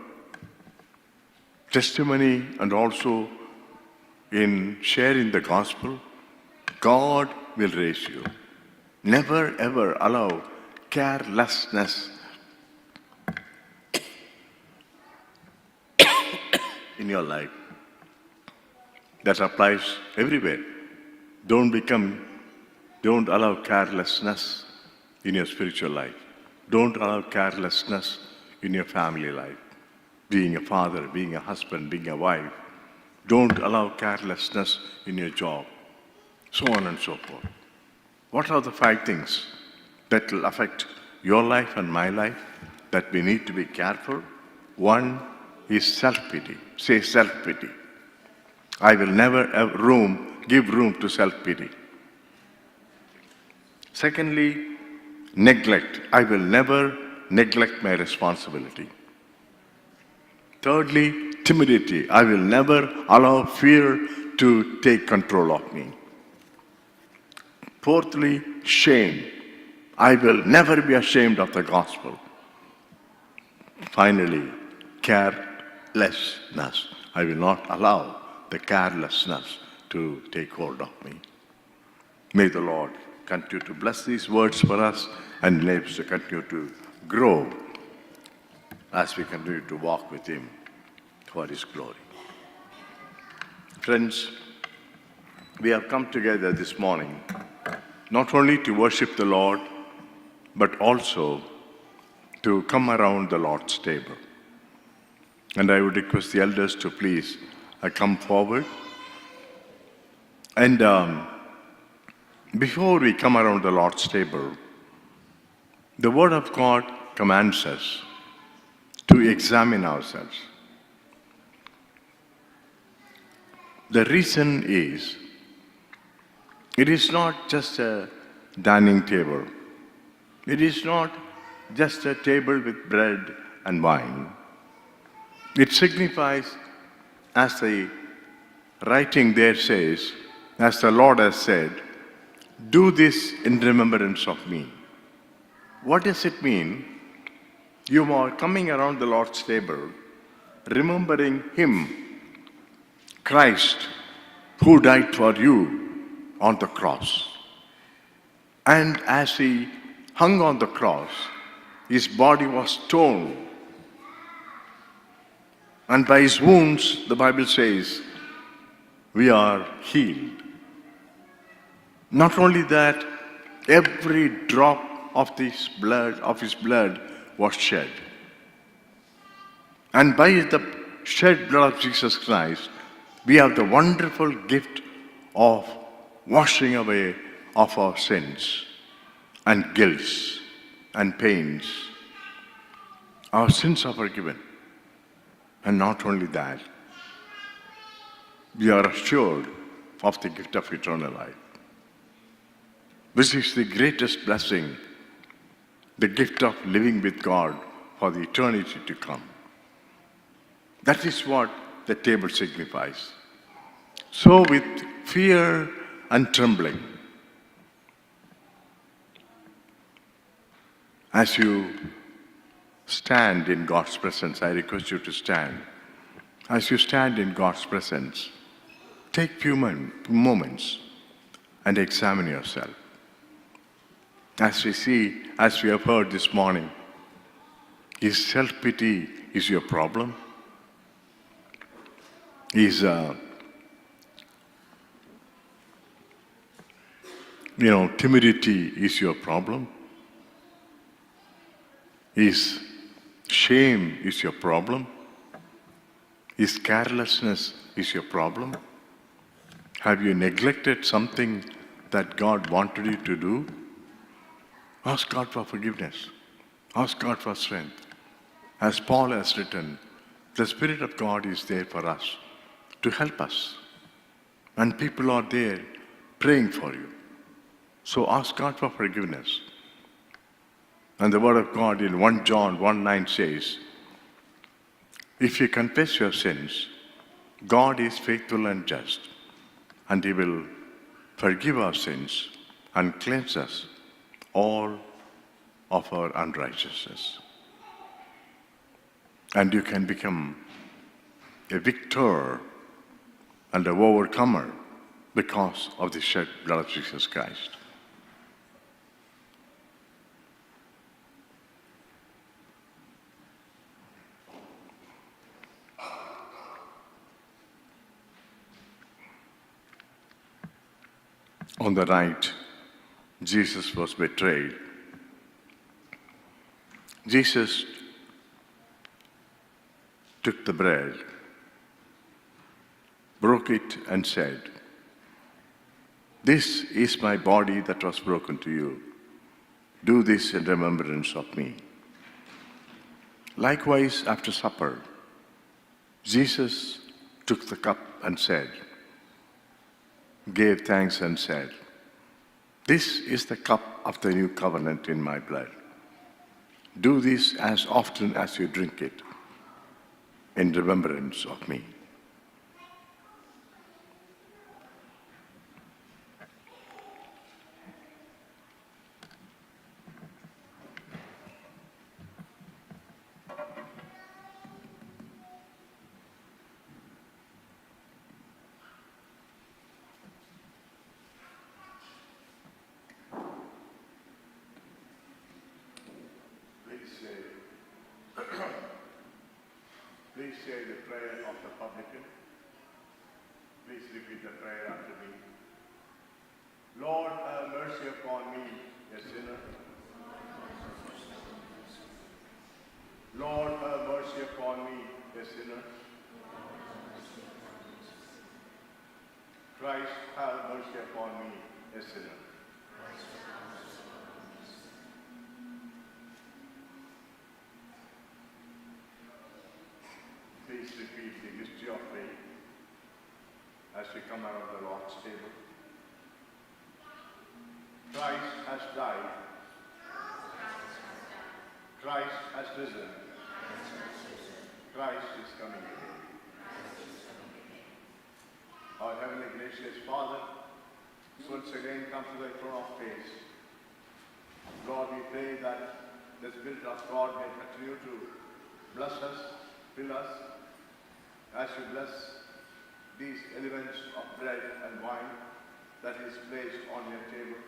testimony and also in sharing the gospel, God will raise you. Never ever allow carelessness in your life. That applies everywhere. Don't allow carelessness in your spiritual life. Don't allow carelessness in your family life. Being a father, being a husband, being a wife. Don't allow carelessness in your job. So on and so forth. What are the 5 things that will affect your life and my life that we need to be careful? 1 is self-pity. Say self-pity. I will never give room to self-pity. Secondly, neglect. I will never neglect my responsibility. Thirdly, timidity. I will never allow fear to take control of me. Fourthly, shame. I will never be ashamed of the gospel. Finally, carelessness. I will not allow the carelessness to take hold of me. May the Lord continue to bless these words for us and enable us to continue to grow as we continue to walk with Him for His glory. Friends, we have come together this morning not only to worship the Lord, but also to come around the Lord's table. And I would request the elders to please come forward. And before we come around the Lord's table, the Word of God commands us to examine ourselves. The reason is, it is not just a dining table. It is not just a table with bread and wine. It signifies, as the writing there says, as the Lord has said, do this in remembrance of me. What does it mean? You are coming around the Lord's table, remembering Him, Christ, who died for you on the cross. And as He hung on the cross, His body was torn. And by His wounds, the Bible says, we are healed. Not only that, every drop of His blood was shed. And by the shed blood of Jesus Christ, we have the wonderful gift of washing away of our sins and guilts and pains. Our sins are forgiven. And not only that, we are assured of the gift of eternal life. This is the greatest blessing, the gift of living with God for the eternity to come. That is what the table signifies. So with fear and trembling, as you stand in God's presence, I request you to stand. As you stand in God's presence, take few moments and examine yourself. As we have heard this morning, is self-pity is your problem? Is timidity is your problem? Is shame is your problem? Is carelessness is your problem? Have you neglected something that God wanted you to do? Ask God for forgiveness. Ask God for strength. As Paul has written, the Spirit of God is there for us to help us. And people are there praying for you. So ask God for forgiveness. And the Word of God in 1 John 1:9 says, if you confess your sins, God is faithful and just, and He will forgive our sins, and cleanse us all of our unrighteousness. And you can become a victor and an overcomer because of the shed blood of Jesus Christ. On the night Jesus was betrayed, Jesus took the bread, broke it, and said, "This is my body that was broken to you. Do this in remembrance of me." Likewise, after supper, Jesus took the cup and said, gave thanks and said, "This is the cup of the new covenant in my blood. Do this as often as you drink it in remembrance of me." Please say the prayer of the publican. Please repeat the prayer after me. Lord, have mercy upon me, a sinner. Lord, have mercy upon me, a sinner. Christ, have mercy upon me, a sinner. Please repeat the mystery of faith as we come around the Lord's table. Christ has died. Christ has risen. Christ is coming again. Our heavenly gracious Father, once again come to thy throne of grace. Lord, we pray that the Spirit of God may continue to bless us, fill us, as you bless these elements of bread and wine that is placed on your table.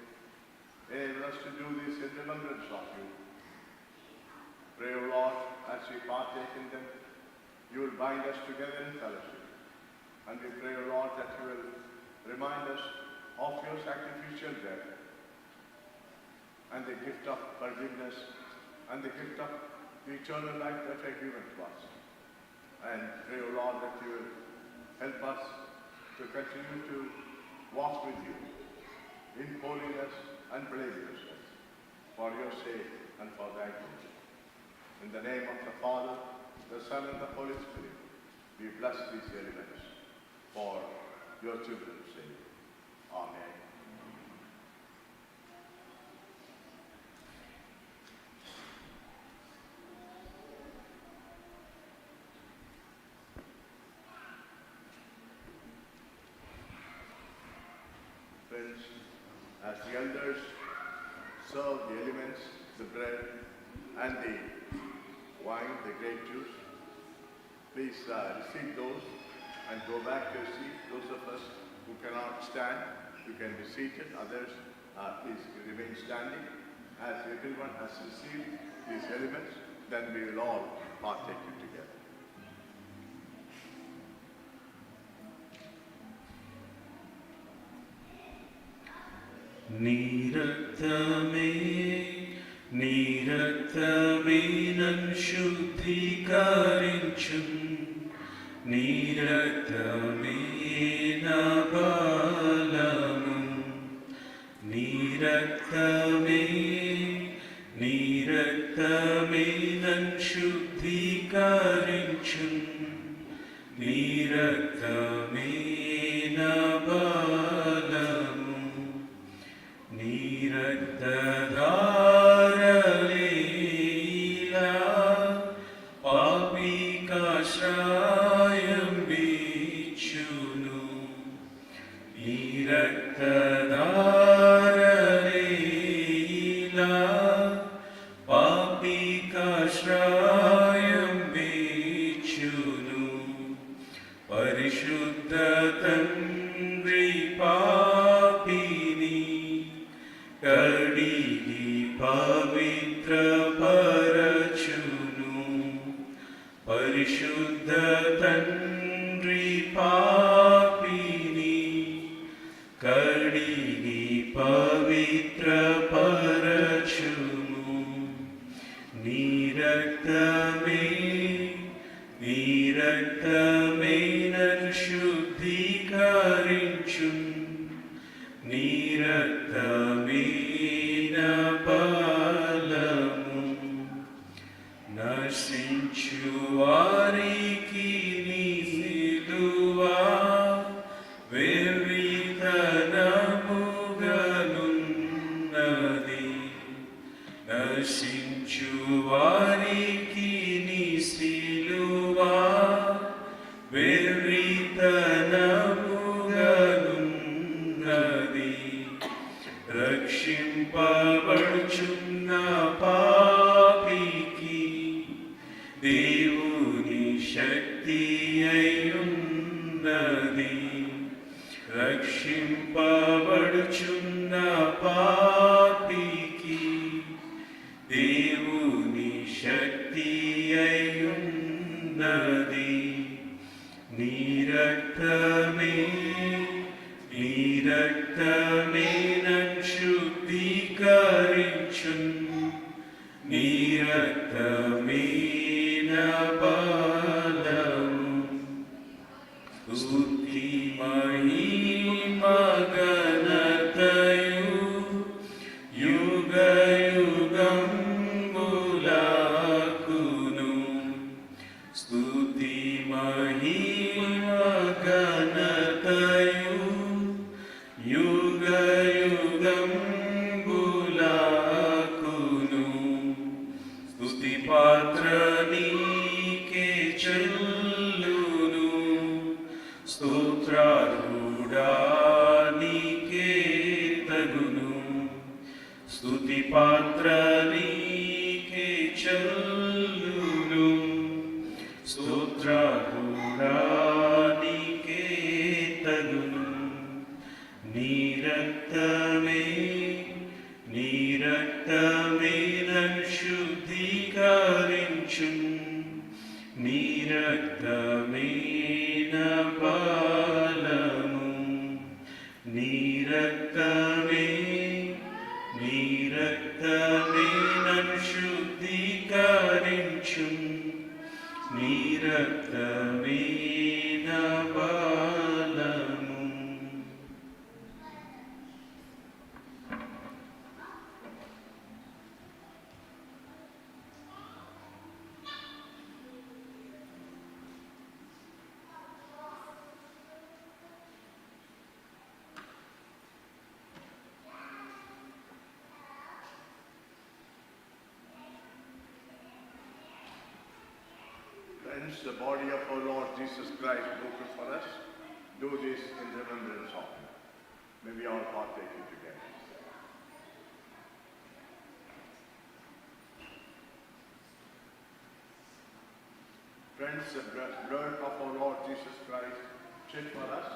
Enable us to do this in remembrance of you. Pray, O Lord, as we partake in them, you will bind us together in fellowship. And we pray, O Lord, that you will remind us of your sacrificial death and the gift of forgiveness and the gift of the eternal life that you have given to us. And pray, O Lord, that you will help us to continue to walk with you in holiness and blamelessness for your sake and for thy glory. In the name of the Father, the Son, and the Holy Spirit, we bless these elements for your children's sake. Amen. Friends, as the elders serve the elements, the bread and the wine, the grape juice, please receive those and go back to your seat. Those of us who cannot stand, you can be seated. Others, please remain standing. As everyone has received these elements, then we will all partake it together. నీరక్తమే నన్ను శుద్ధీకరించు నీరక్తమే నా బలము నీరక్తమే నన్ను శుద్ధీకరించు నీరక్తమే నా బలము నీరక్తధారలీలా పాపికాశ్రయం వీచును నీరక్త తండ్రి పాపిని కడిగి పవిత్ర పరచును. పరిశుద్ధ తండ్రి పాపిని కడిగి పవిత్ర పరచును. నీ రక్తమే నన్ను శుద్ధీకరించు. నీ రక్తమే నా బలము. నశించు వారికి నీ సిలువ వెర్రితనముగనున్నది. నశించు వారికి నీ సిలువ వెర్రితనముగనున్నది. రక్షింపబడుచున్న పాపికి దేవుని శక్తి అయ్యున్నది. రక్షింపబడుచున్న పాపికి దేవుని శక్తి అయ్యున్నది. నీ రక్తమే నన్ను శుద్ధీకరించు. నీ రక్తమే నా బలము. స్తుతి మహిమ ఘనతయు యుగ యుగంబులకును. స్తుతి మహిమ ఘనతయు యుగ యుగంబులకును. స్తుతి పాత్ర నీకే చెల్లును. స్తోత్రార్హుడా నీకే తగును. స్తుతి పాత్ర నీకే చెల్లును. స్తోత్రార్హుడా నీకే తగును. నీ రక్తమే నన్ను శుద్ధీకరించు. నీ రక్తమే నా బలము. నీ రక్తమే నన్ను శుద్ధీకరించు. నీ రక్తమే నా బలము. Friends, the body of our Lord Jesus Christ broken for us. Do this in remembrance of Him. May we all partake it together. Friends, the blood of our Lord Jesus Christ shed for us.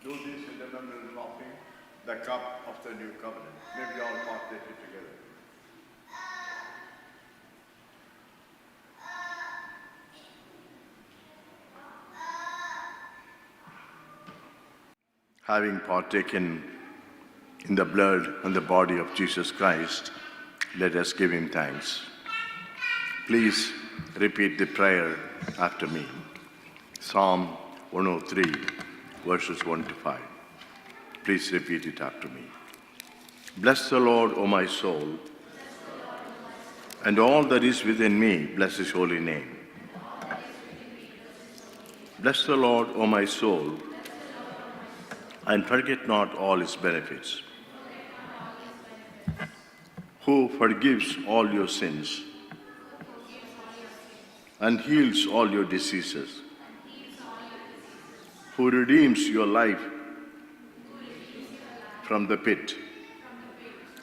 Do this in remembrance of Him. The cup of the new covenant. May we all partake it together. Having partaken in the blood and the body of Jesus Christ, let us give Him thanks. Please repeat the prayer after me. Psalm 103, verses 1 to 5. Please repeat it after me. Bless the Lord, O my soul, and all that is within me, bless His holy name. Bless the Lord, O my soul, and forget not all His benefits, who forgives all your sins and heals all your diseases, who redeems your life from the pit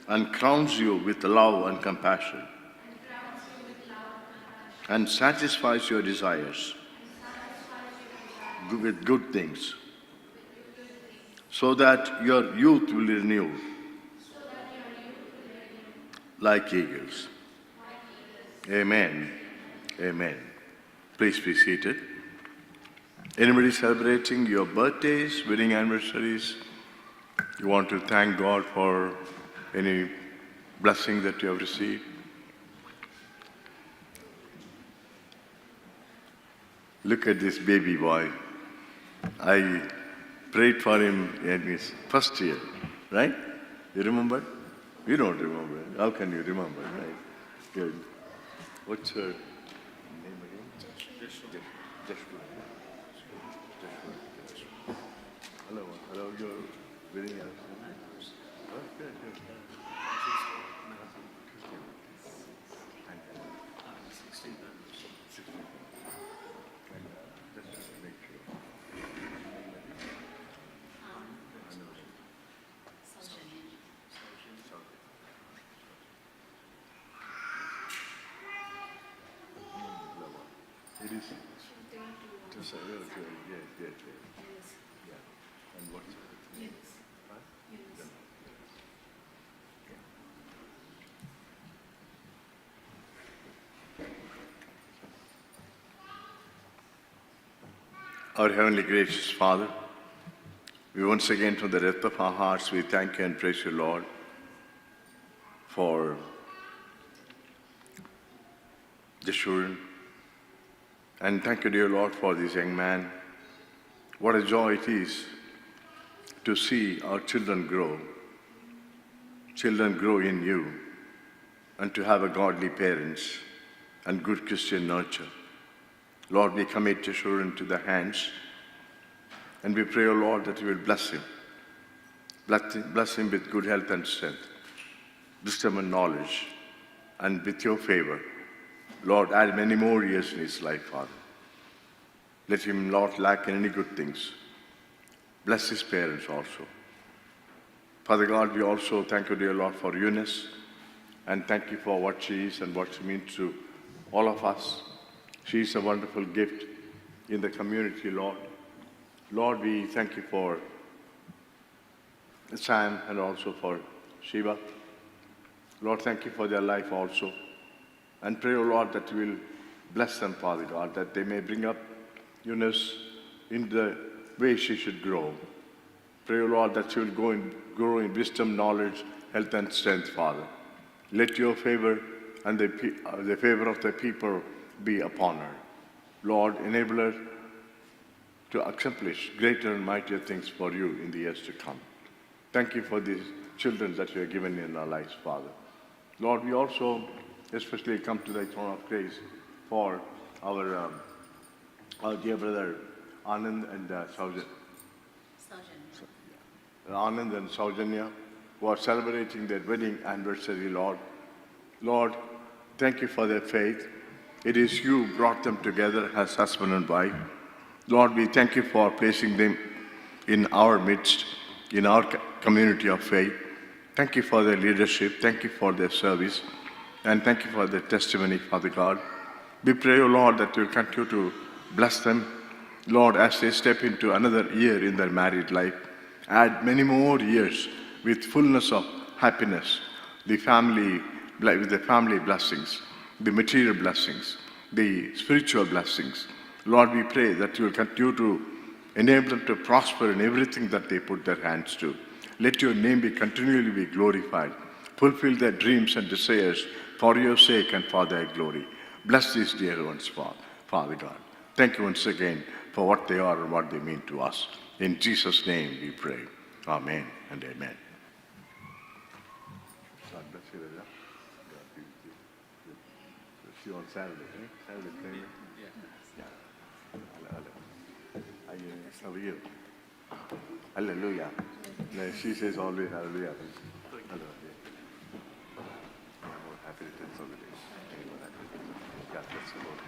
and crowns you with love and compassion and satisfies your desires with good things so that your youth will renew like eagles. Amen. Amen. Please be seated. Anybody celebrating your birthdays, wedding anniversaries? You want to thank God for any blessing that you have received? Look at this baby boy. I prayed for him in his first year, right? You remember? You don't remember. How can you remember, right? Good. What's her name again? Joshua. Hello, you're very young. Oh, good. It is. Just a little bit. Yeah. And what's it? Huh? Our Heavenly Gracious Father, we once again from the depth of our hearts, we thank you and praise you, Lord, for the children. And thank you, dear Lord, for this young man. What a joy it is to see our children grow in you, and to have a godly parents and good Christian nurture. Lord, we commit your children to the hands, and we pray, O Lord, that you will bless him. Bless him with good health and strength, wisdom and knowledge, and with your favor. Lord, add many more years in his life, Father. Let him not lack in any good things. Bless his parents also. Father God, we also thank you, dear Lord, for Eunice, and thank you for what she is and what she means to all of us. She is a wonderful gift in the community, Lord. Lord, we thank you for Sam and also for Shiva. Lord, thank you for their life also. And pray, O Lord, that you will bless them, Father God, that they may bring up Eunice in the way she should grow. Pray, O Lord, that she will grow in wisdom, knowledge, health, and strength, Father. Let your favor and the favor of the people be upon her. Lord, enable her to accomplish greater and mightier things for you in the years to come. Thank you for these children that you have given in our lives, Father. Lord, we also especially come to thy throne of grace for our dear brother Anand and Anand and Saujanya, who are celebrating their wedding anniversary, Lord. Lord, thank you for their faith. It is you who brought them together as husband and wife. Lord, we thank you for placing them in our midst, in our community of faith. Thank you for their leadership. Thank you for their service. And thank you for their testimony, Father God. We pray, O Lord, that you will continue to bless them, Lord, as they step into another year in their married life. Add many more years with fullness of happiness, with the family blessings, the material blessings, the spiritual blessings. Lord, we pray that you will continue to enable them to prosper in everything that they put their hands to. Let your name be continually be glorified. Fulfill their dreams and desires for your sake and for their glory. Bless these dear ones, Father God. Thank you once again for what they are and what they mean to us. In Jesus' name we pray. Amen and amen. God bless you, Raja. See you on Saturday, right? Saturday, Sunday? Yeah. How are you? Hallelujah. No, she says always hallelujah. Hallelujah. I'm happy to tell somebody. God bless you, Lord.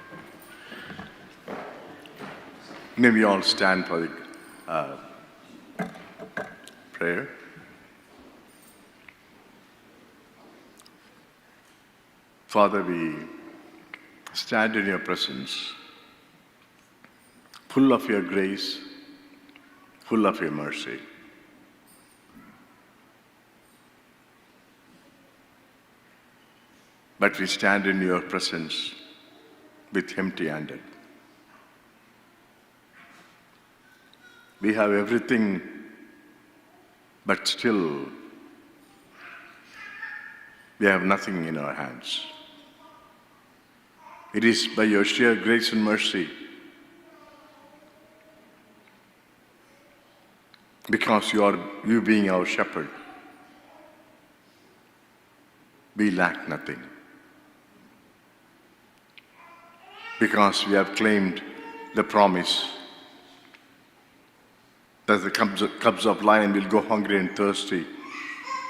May we all stand for the prayer. Father, we stand in your presence, full of your grace, full of your mercy. but we stand in your presence with empty-handed. We have everything, but still we have nothing in our hands. It is by your sheer grace and mercy, because you being our shepherd, we lack nothing. Because we have claimed the promise that the cubs of lion will go hungry and thirsty,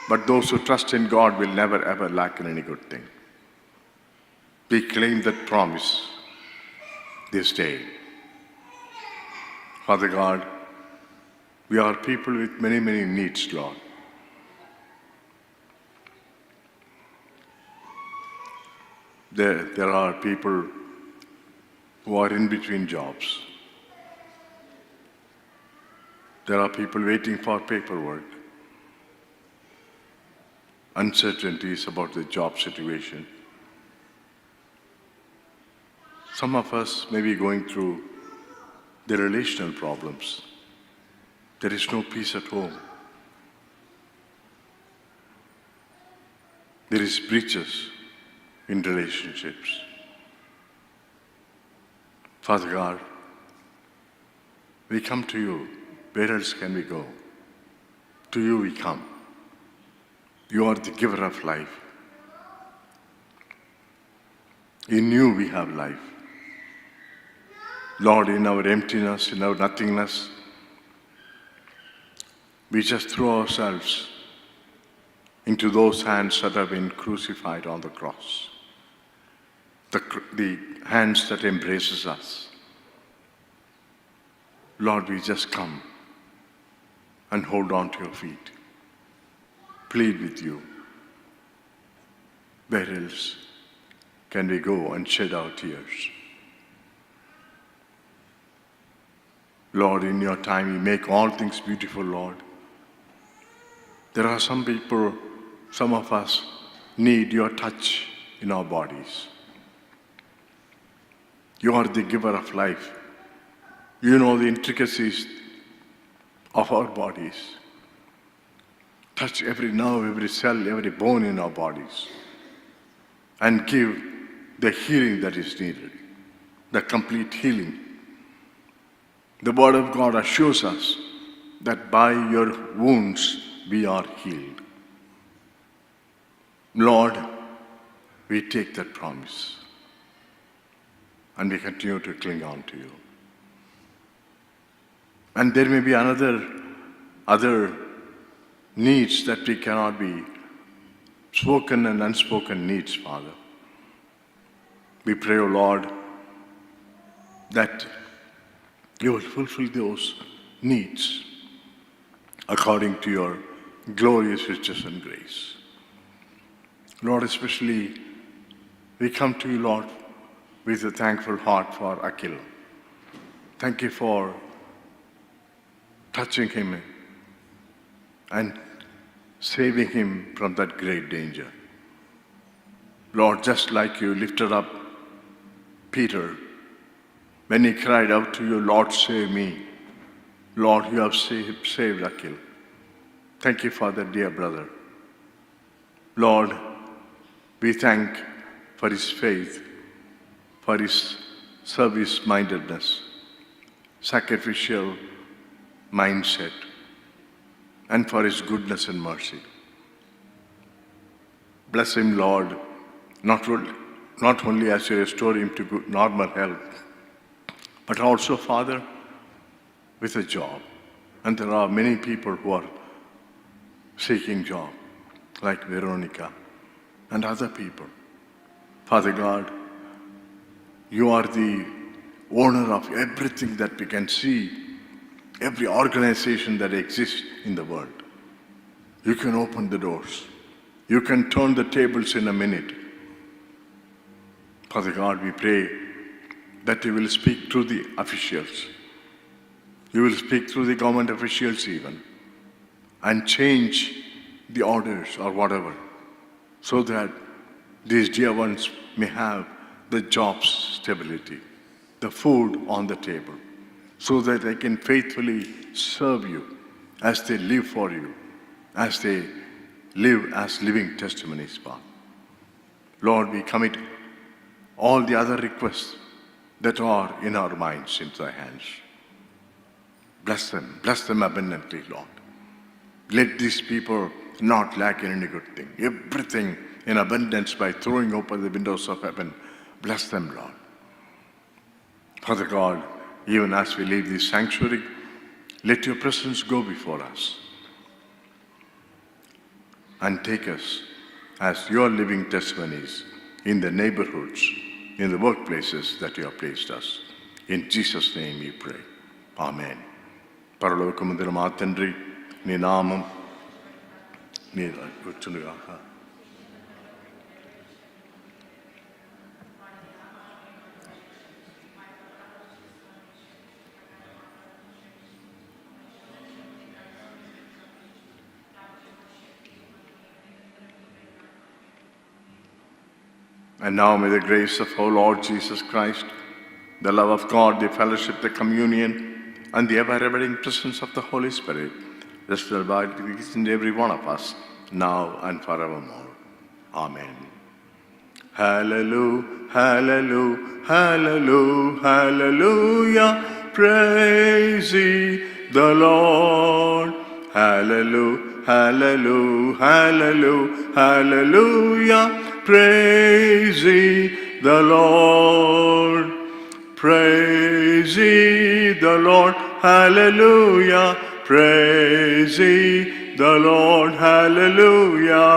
but those who trust in God will never ever lack in any good thing. We claim that promise this day. Father God, we are people with many, many needs, Lord. There are people who are in between jobs. There are people waiting for paperwork. Uncertainties about the job situation. Some of us may be going through the relational problems. There is no peace at home. There is breaches in relationships. Father God, we come to you. Where else can we go? To you we come. You are the giver of life. In you we have life. Lord, in our emptiness, in our nothingness, we just throw ourselves into those hands that have been crucified on the cross. The hands that embraces us. Lord, we just come and hold on to your feet. Plead with you. Where else can we go and shed our tears? Lord, in your time, you make all things beautiful, Lord. There are some people, some of us need your touch in our bodies. You are the giver of life. You know the intricacies of our bodies. Touch every nerve, every cell, every bone in our bodies, and give the healing that is needed, the complete healing. The Word of God assures us that by your wounds we are healed. Lord, we take that promise and we continue to cling on to you. And there may be other needs that we cannot be, spoken and unspoken needs, Father. We pray, O Lord, that you will fulfill those needs according to your glorious riches and grace. Lord, especially we come to you, Lord, with a thankful heart for Akhil. Thank you for touching him and saving him from that great danger. Lord, just like you lifted up Peter when he cried out to you, Lord, save me. Lord, you have saved Akhil. Thank you for that dear brother. Lord, we thank for his faith, for his service-mindedness, sacrificial mindset, and for his goodness and mercy. Bless him, Lord, not only as you restore him to good, normal health, but also, Father, with a job. And there are many people who are seeking job, like Veronica and other people. Father God, you are the owner of everything that we can see, every organization that exists in the world. You can open the doors. You can turn the tables in a minute. Father God, we pray that you will speak through the officials. You will speak through the government officials even, and change the orders or whatever, so that these dear ones may have the job stability, the food on the table, so that they can faithfully serve you as they live for you, as they live as living testimonies, Father. Lord, we commit all the other requests that are in our minds into thy hands. Bless them abundantly, Lord. Let these people not lack in any good thing. Everything in abundance by throwing open the windows of heaven. Bless them, Lord. Father God, even as we leave this sanctuary, let your presence go before us and take us as your living testimonies in the neighborhoods, in the workplaces that you have placed us. In Jesus' name we pray. Amen. పరలోకమందున మా తండ్రి, నీ నామం నీ వచ్చునుగాక. And now may the grace of our Lord Jesus Christ, the love of God, the fellowship, the communion, and the ever-abiding presence of the Holy Spirit rest and abide with each and every one of us, now and forevermore. Amen. Hallelujah, hallelujah, hallelujah, hallelujah. Praise ye the Lord. Hallelujah, hallelujah, hallelujah, hallelujah. Praise ye the Lord. Praise ye the Lord. Hallelujah. Praise ye the Lord. Hallelujah.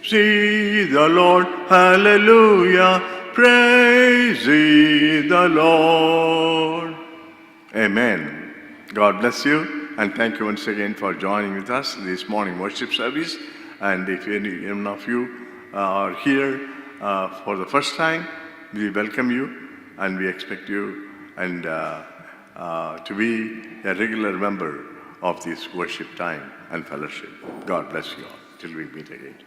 See the Lord. Hallelujah. Praise ye the Lord. Amen. God bless you, and thank you once again for joining with us this morning worship service. And if any of you are here for the first time, we welcome you and we expect you and to be a regular member of this worship time and fellowship. God bless you all till we meet again.